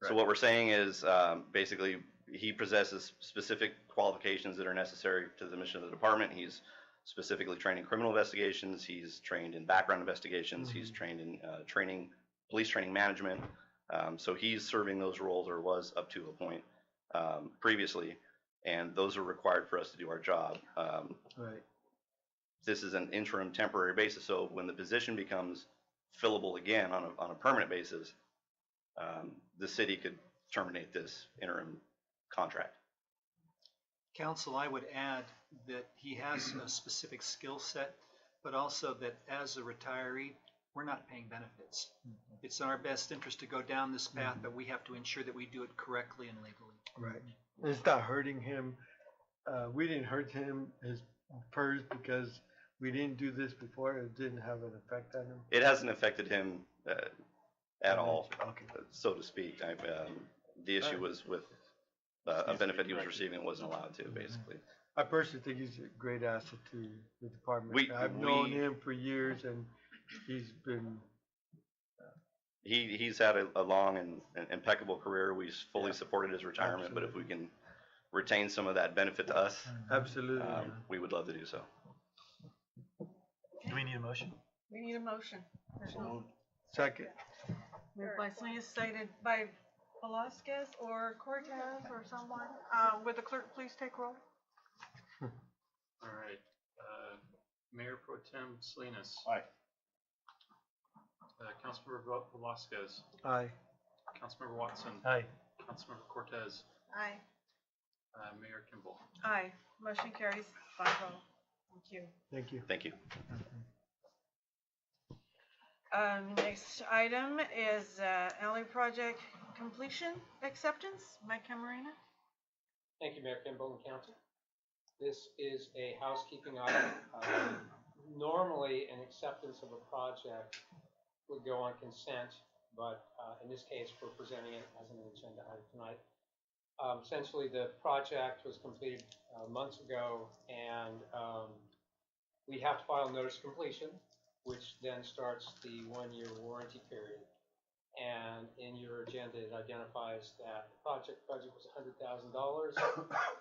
Right. So what we're saying is basically he possesses specific qualifications that are necessary to the mission of the department. He's specifically trained in criminal investigations. He's trained in background investigations. Mm-hmm. He's trained in police training management. So he's serving those roles, or was up to a point previously, and those are required for us to do our job. Right. This is an interim temporary basis, so when the position becomes fillable again on a permanent basis, the city could terminate this interim contract. Council, I would add that he has a specific skill set, but also that as a retiree, we're not paying benefits. Mm-hmm. It's in our best interest to go down this path, mm-hmm. but we have to ensure that we do it correctly and legally. Right. It's not hurting him. We didn't hurt him, his PERS, because we didn't do this before. It didn't have an effect on him. It hasn't affected him at all, okay. So to speak. The issue was with a benefit he was receiving and wasn't allowed to, basically. I personally think he's a great asset to the department. I've known him for years, and he's been. He's had a long and impeccable career. We fully supported his retirement, absolutely. But if we can retain some of that benefit to us, absolutely, we would love to do so. Do we need a motion? We need a motion. Second. Moved by Salinas, seconded by Velasquez or Cortez or someone. Would the clerk please take roll? All right. Mayor Pro Tem Salinas. Aye. Councilmember Velasquez. Aye. Councilmember Watson. Aye. Councilmember Cortez. Aye. Mayor Kimball. Aye. Motion carries 5-0. Thank you. Thank you. Thank you. Next item is alley project completion acceptance. Mike Camarena. Thank you, Mayor Kimball and Council. This is a housekeeping item. Normally, an acceptance of a project would go on consent, but in this case, we're presenting it as an agenda item tonight. Essentially, the project was completed months ago, and we have to file notice of completion, which then starts the 1-year warranty period. And in your agenda, it identifies that the project budget was $100,000.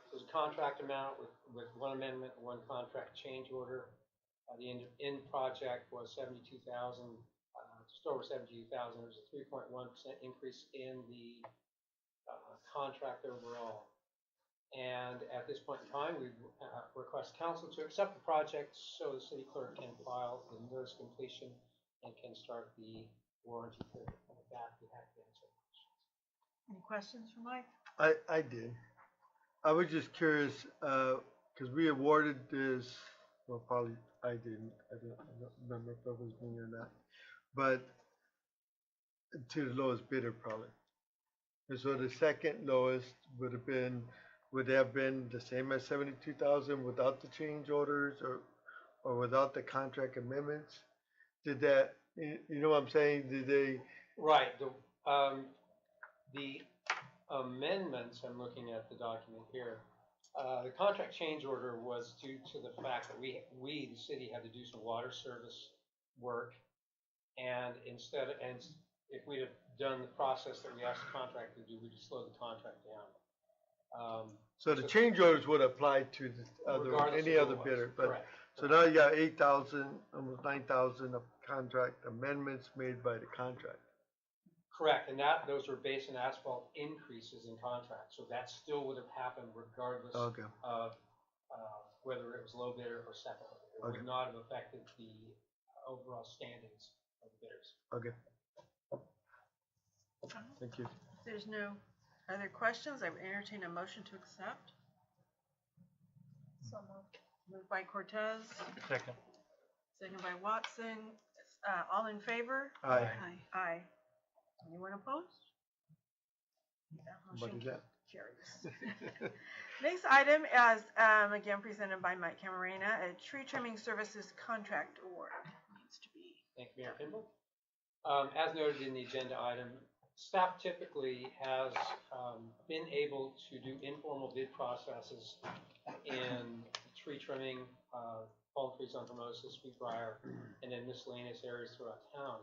There's a contract amount with one amendment and one contract change order. The end project was $72,000, just over $72,000. There was a 3.1% increase in the contract overall. And at this point in time, we request council to accept the project so the city clerk can file the notice of completion and can start the warranty period. And with that, we have to answer questions. Any questions for Mike? I did. I was just curious, because we awarded this, well, probably I didn't. I don't remember if it was me or not. But to the lowest bidder, probably. And so the second lowest would have been the same as 72,000 without the change orders or without the contract amendments? Did that, you know what I'm saying? Did they? Right. The amendments, I'm looking at the document here, The contract change order was due to the fact that we, the city, had to do some water service work, and if we'd have done the process that we asked the contractor to do, we'd have slowed the contract down. So the change orders would apply to the other, Regardless any of other who it was. bidder, but, Correct. so now you got 8,000, almost 9,000 of contract amendments made by the contract. Correct, and those were based on asphalt increases in contract, so that still would have happened regardless Okay. of whether it was low bidder or second bidder. It Okay. would not have affected the overall standings of the bidders. Okay. Thank you. If there's no other questions, I would entertain a motion to accept. So moved. Moved by Cortez, Second. second by Watson. All in favor? Aye. Aye. Anyone opposed? That What motion is that? carries. Next item is, again, presented by Mike Camarena, a tree trimming services contract award. Needs to be. Thank you, Mayor Kimball. As noted in the agenda item, staff typically has been able to do informal bid processes in tree trimming, palm trees on Hermosa, sweetbriar, and then miscellaneous areas throughout town.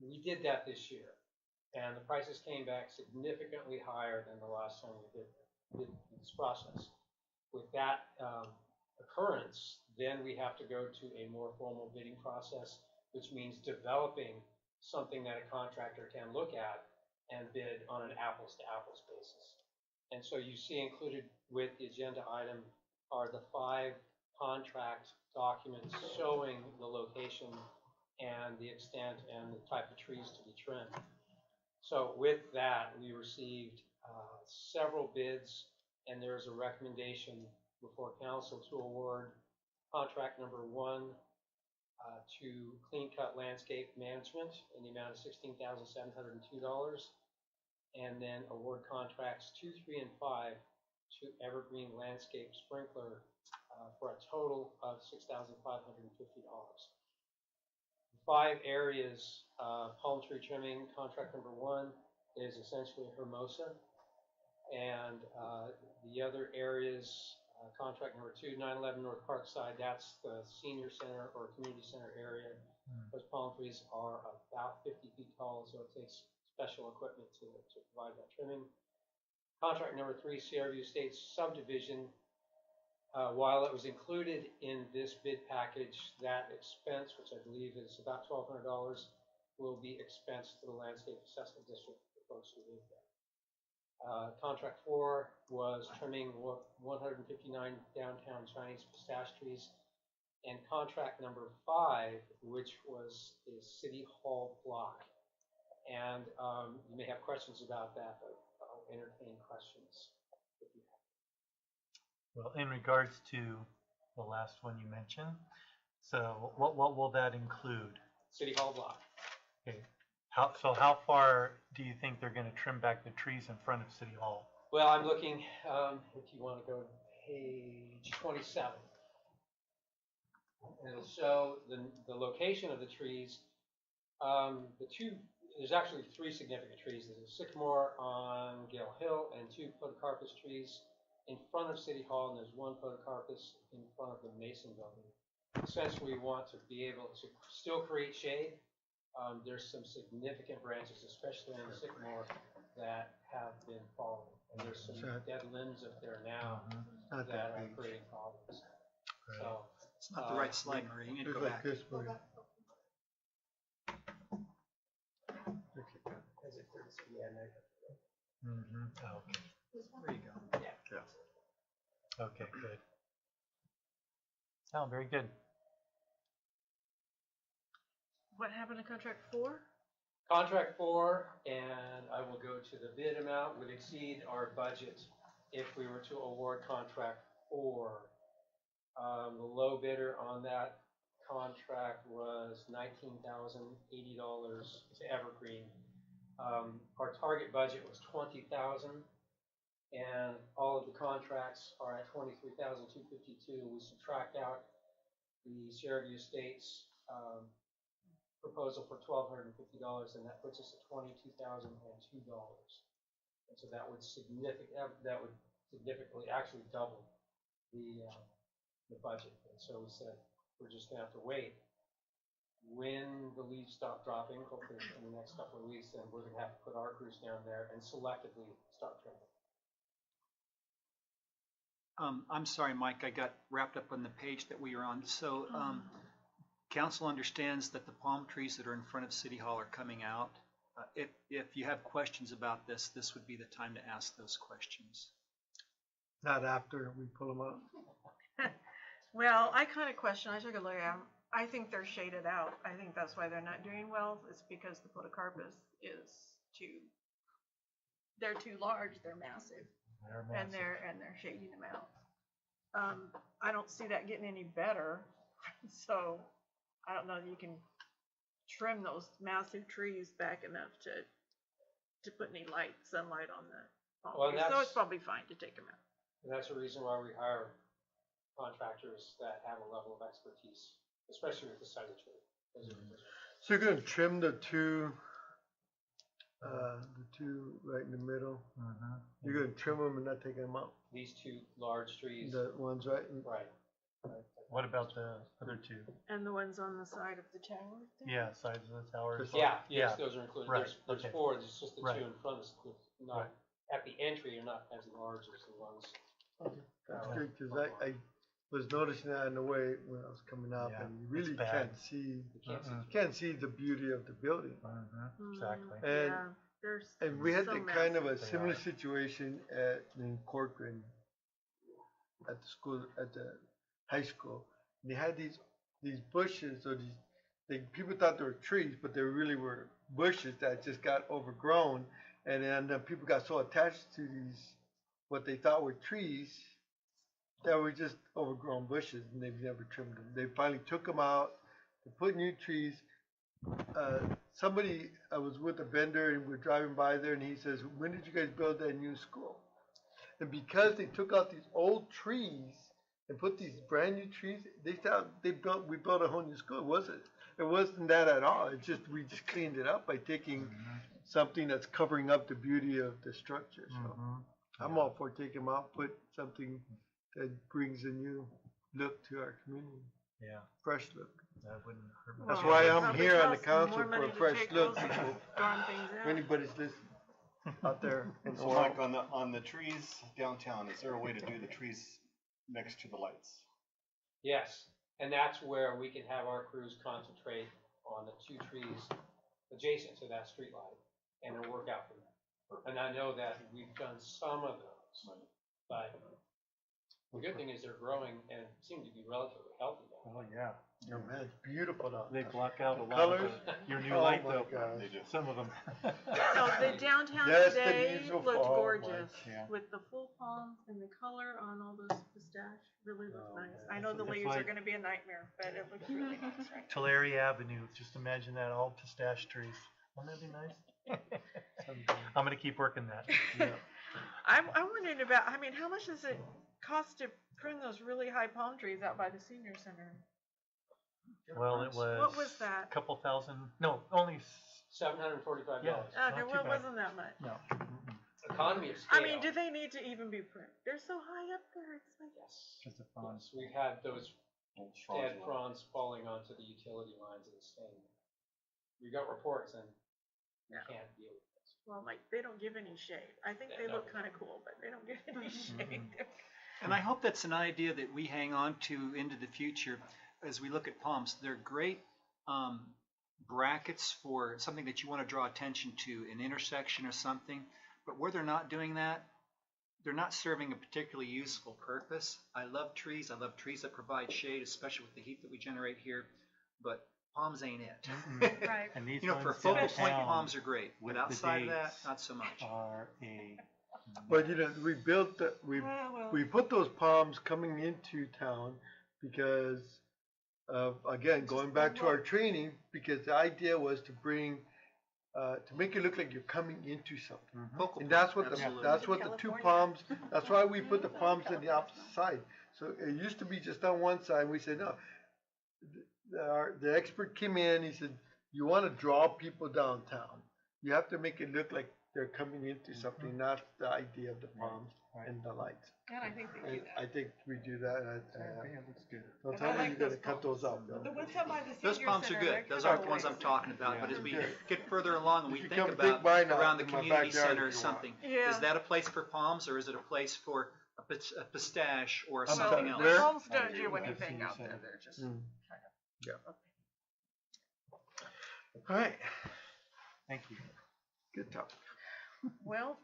We did that this year, and the prices came back significantly higher than the last time we did this process. With that occurrence, then we have to go to a more formal bidding process, which means developing something that a contractor can look at and bid on an apples-to-apples basis. And so you see included with the agenda item are the 5 contract documents showing the location and the extent and the type of trees to be trimmed. So with that, we received several bids, and there's a recommendation before council to award contract number 1 to Clean Cut Landscape Management in the amount of $16,702, and then award contracts 2, 3, and 5 to Evergreen Landscape Sprinkler for a total of $6,550. 5 areas, palm tree trimming, contract number 1 is essentially Hermosa, and the other areas, contract number 2, 911 North Parkside, that's the senior center or community center area. Those palm trees are about 50 feet tall, so it takes special equipment to provide that trimming. Contract number 3, Sierra View Estates subdivision. While it was included in this bid package, that expense, which I believe is about $1,200, will be expensed to the Landscape Assessment District for folks who live there. Contract 4 was trimming 159 downtown Chinese pistache trees. And contract number 5, which was the City Hall block. And you may have questions about that, but I'll entertain questions if you have. Well, in regards to the last one you mentioned, so what will that include? City Hall block. Okay. How far do you think they're going to trim back the trees in front of City Hall? Well, I'm looking, if you want to go to page 27. And it'll show the location of the trees. There's actually 3 significant trees. There's a sycamore on Gale Hill and 2 podocarpus trees in front of City Hall, and there's 1 podocarpus in front of the Mason building. Essentially, we want to be able to still create shade. There's some significant branches, especially on the sycamore, that have been falling. And there's some dead limbs up there now that are creating problems. Right. So, It's not the right slide, Marie. You need to go back. This way. Okay. There you go. Yeah. Okay, good. Oh, very good. What happened to contract 4? Contract 4, and I will go to the bid amount, would exceed our budget if we were to award contract 4. The low bidder on that contract was $19,080 to Evergreen. Our target budget was $20,000, and all of the contracts are at $23,252. We subtract out the Sierra View Estates proposal for $1,250, and that puts us at $22,002. And so that would significantly, actually doubled the budget. And so we said, we're just gonna have to wait. When the leaves stop dropping, hopefully in the next couple of weeks, then we're gonna have to put our crews down there and selectively start trimming. I'm sorry, Mike, I got wrapped up on the page that we were on. So, council understands that the palm trees that are in front of City Hall are coming out. If you have questions about this, this would be the time to ask those questions. Not after we pull them out. Well, I kind of question, I took a look at them. I think they're shaded out. I think that's why they're not doing well. It's because the podocarpus is they're too large, they're massive. And they're shading them out. I don't see that getting any better. So I don't know that you can trim those massive trees back enough to put any sunlight on the palm Well, trees. So that's- it's probably fine to take them out. And that's the reason why we hire contractors that have a level of expertise, especially with the size of tree. So you're gonna trim the two right in the middle? You're gonna trim them and not take them out? These two large trees. The ones right? Right. What about the other two? And the ones on the side of the tower? Yeah, sides of the tower. as well. Yeah, yes, those are included. Right, There's okay. four, there's just the Right. two in front of us, not, at the entry, are not as large as the ones. That's good, cause I was noticing that in the way when I was coming up, Yeah, and you really it's bad. can't see the beauty of the building. Exactly. And, Yeah, there's and we had so the kind of a massive. They similar are. situation in Corcoran, at the school, at the high school. They had these bushes, or people thought they were trees, but they really were bushes that just got overgrown. And then people got so attached to these, what they thought were trees, that were just overgrown bushes, and they've never trimmed them. They finally took them out, they put new trees. I was with a vendor and we're driving by there, and he says, "When did you guys build that new school?" And because they took out these old trees and put these brand new trees, we built a whole new school. It wasn't that at all. We just cleaned it up by taking something that's covering up the beauty of the structure. So I'm all for taking them out, put something that brings a new look to our community. Yeah. Fresh look. That wouldn't hurt much. That's why I'm Probably here on the costs council more for money a to fresh take look. those and People. storm things If out. anybody's listening out there in So Oro. Mike, on the trees downtown, is there a way to do the trees next to the lights? Yes, and that's where we can have our crews concentrate on the two trees adjacent to that street light, and it'll work out for them. And I know that we've done some of those, but the good thing is they're growing and seem to be relatively healthy now. Oh, yeah. Oh, man, it's beautiful out They there. block out a lot Colors? of your new Oh, light my though. gosh. They do. Some of them. So the downtown Yes, the today beautiful looked fall, gorgeous yeah. with the full palms and the color on all those pistache. Really looked Oh, nice. man. I know the It's leaves are like- gonna be a nightmare, but it looks really nice right Tulare Avenue, just imagine that, all pistache trees. Wouldn't that be nice? I'm gonna keep working that. I'm wondering about, how much does it cost to prune those really high palm trees out by the senior center? Well, it was. What was that? A couple thousand, no, only, $745. yeah. Okay, not too well, it bad. wasn't that much. No. Economy of scale. Do they need to even be pruned? They're so high up there, it's like. Yes. Just a fun. Yes, we've had those Old fronds dead and all. fronds falling onto the utility lines and staying. We got reports and we can't deal with this. Well, they don't give any shade. I think they look kind of cool, but they don't give any shade. And I hope that's an idea that we hang on to into the future as we look at palms. They're great brackets for something that you want to draw attention to, an intersection or something. But where they're not doing that, they're not serving a particularly useful purpose. I love trees. I love trees that provide shade, especially with the heat that we generate here. But palms ain't it. Right. And these You know, for ones focal point, downtown palms are great. with But the outside of that, dates not so much. Are a. But we built, we put those palms coming into town because of, again, going back to our training, because the idea was to bring, to make it look like you're coming into something. Focal And that's point, what absolutely. that's what the two palms, that's why we put the palms on the opposite side. So it used to be just on one side, and we said, no. The expert came in, he said, you want to draw people downtown. You have to make it look like they're coming into something, not the idea of the palms. and the lights. And I think they do And that. I think we do that. Yeah, it looks good. So And tell I me like you're gonna those cut those out, Bill. The ones up by the Those senior pumps are center, good. they're Those kind aren't of the ones I'm nice. talking about, but as we get further along and we You think come about take mine out around the in my community backyard center or if you something, Yeah. is that a place for palms or is it a place for a pistache or I'm something sorry, else? The where? homes don't do anything out there, they're just Mm. kind of. Yeah. Okay. All right. Thank you. Good talk. Well,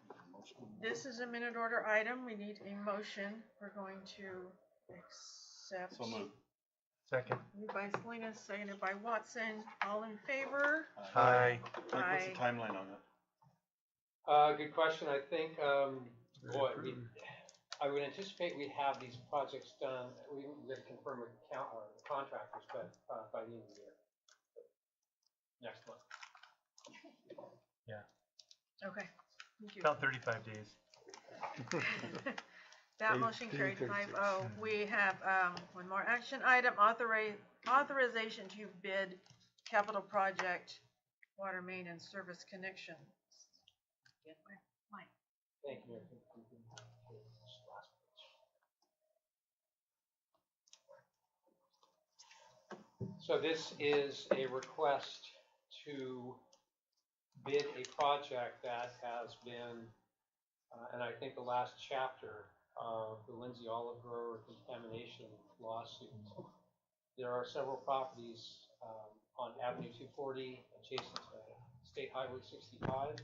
this is a minute order item. We need a motion. We're going to accept. So moved. Second. Moved by Salinas, seconded by Watson. All in favor? Aye. Mike, what's the Aye. timeline on that? Good question. I think, I would anticipate we'd have these projects done, we would confirm with contractors, but by the end of the year. Next month. Okay. Thank you. About 35 days. That motion carried 5-0. We have one more action item, authorization to bid capital project water main and service connection. Get my mic. Thank you. So this is a request to bid a project that has been, and I think the last chapter of the Lindsay Olive Grower contamination lawsuit. There are several properties on Avenue 240 adjacent to State Highway 65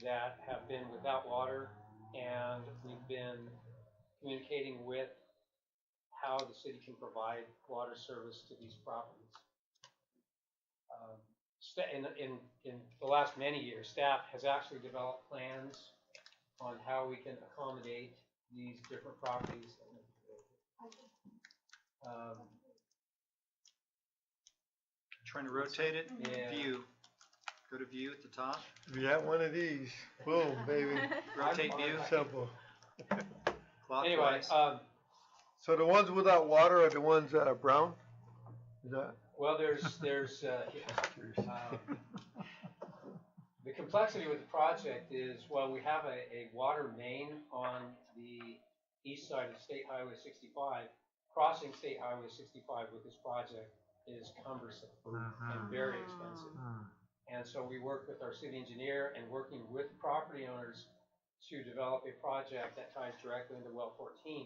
that have been without water, and we've been communicating with how the city can provide water service to these properties. In the last many years, staff has actually developed plans on how we can accommodate these different properties. Trying to rotate it, Yeah. view. Go to view at the top. We have one of these. Boom, baby. Rotate view. Simple. Anyway, Clockwise. So the ones without water are the ones that are brown? Is that? well, the complexity with the project is, well, we have a water main on the east side of State Highway 65. Crossing State Highway 65 with this project is cumbersome and very expensive. And so we worked with our city engineer and working with property owners to develop a project that ties directly into well 14.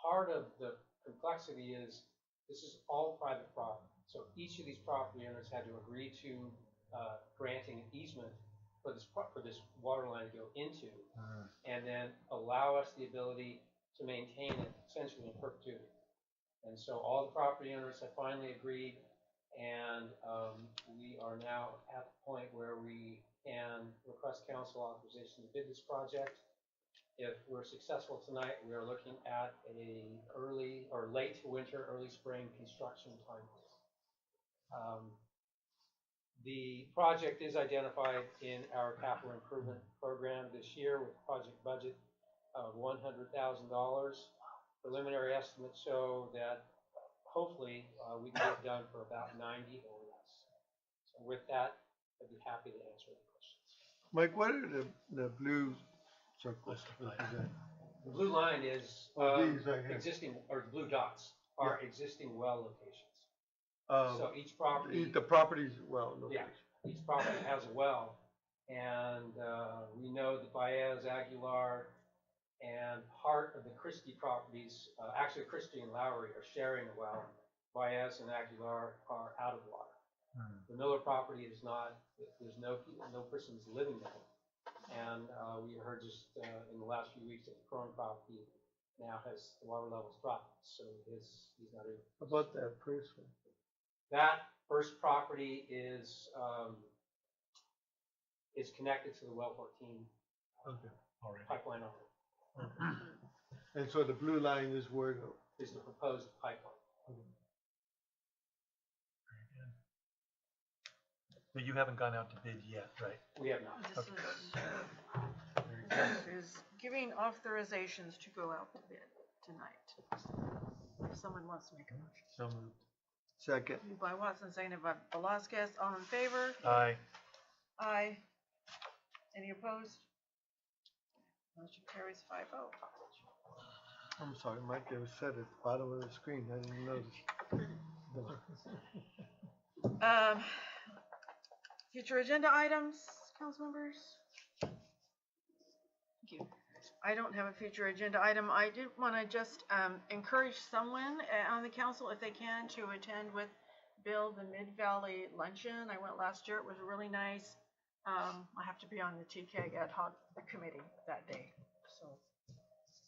Part of the complexity is this is all private property. So each of these property owners had to agree to granting an easement for this water line to go into, and then allow us the ability to maintain it essentially in perpetuity. And so all the property owners have finally agreed, and we are now at the point where we can request council authorization to bid this project. If we're successful tonight, we are looking at a early or late winter, early spring construction timeline. The project is identified in our capital improvement program this year with a project budget of $100,000. Preliminary estimates show that hopefully we can get it done for about 90 or less. So with that, I'd be happy to answer any questions. Mike, what are the blue circles? The blue line is These right here. existing, or blue dots are existing well locations. Um, So each property, The properties, well, no. yeah, each property has a well, and we know that Baez, Aguilar, and part of the Christie properties, actually Christie and Lowry are sharing a well. Baez and Aguilar are out of water. The Miller property is not, there's no persons living there. And we heard just in the last few weeks that the Crone property now has the water levels dropped, so he's not able. How about that first one? That first property is connected to the well 14 Okay, all right. pipeline owner. And so the blue line is where the. Is the proposed pipeline. But you haven't gone out to bid yet, right? We have not. This is giving authorizations to go out to bid tonight. If someone wants to make a motion. So moved. Second. Moved by Watson, seconded by Velasquez. All in favor? Aye. Aye. Any opposed? Motion carries 5-0. I'm sorry, Mike, it was set at the bottom of the screen, I didn't notice. Future agenda items, council members? Thank you. I don't have a future agenda item. I did want to just encourage someone on the council, if they can, to attend with Bill the Mid-Valley Luncheon. I went last year. It was really nice. I have to be on the TCAG ad hoc committee that day. So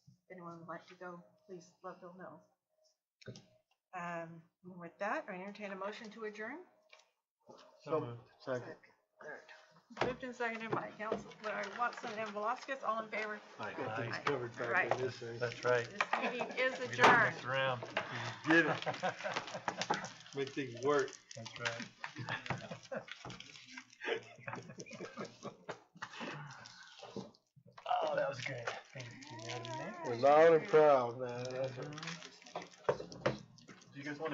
if anyone would like to go, please let Bill know. With that, I entertain a motion to adjourn. So moved. Second. Moved and seconded by Council Watson and Velasquez. All in favor? Aye. Aye. Covered All back right. in this thing. That's right. This meeting is We did adjourned. next round. Get it. Make things work. That's right. Oh, that was good. Thank you. We're loud and proud, man. Do you guys want to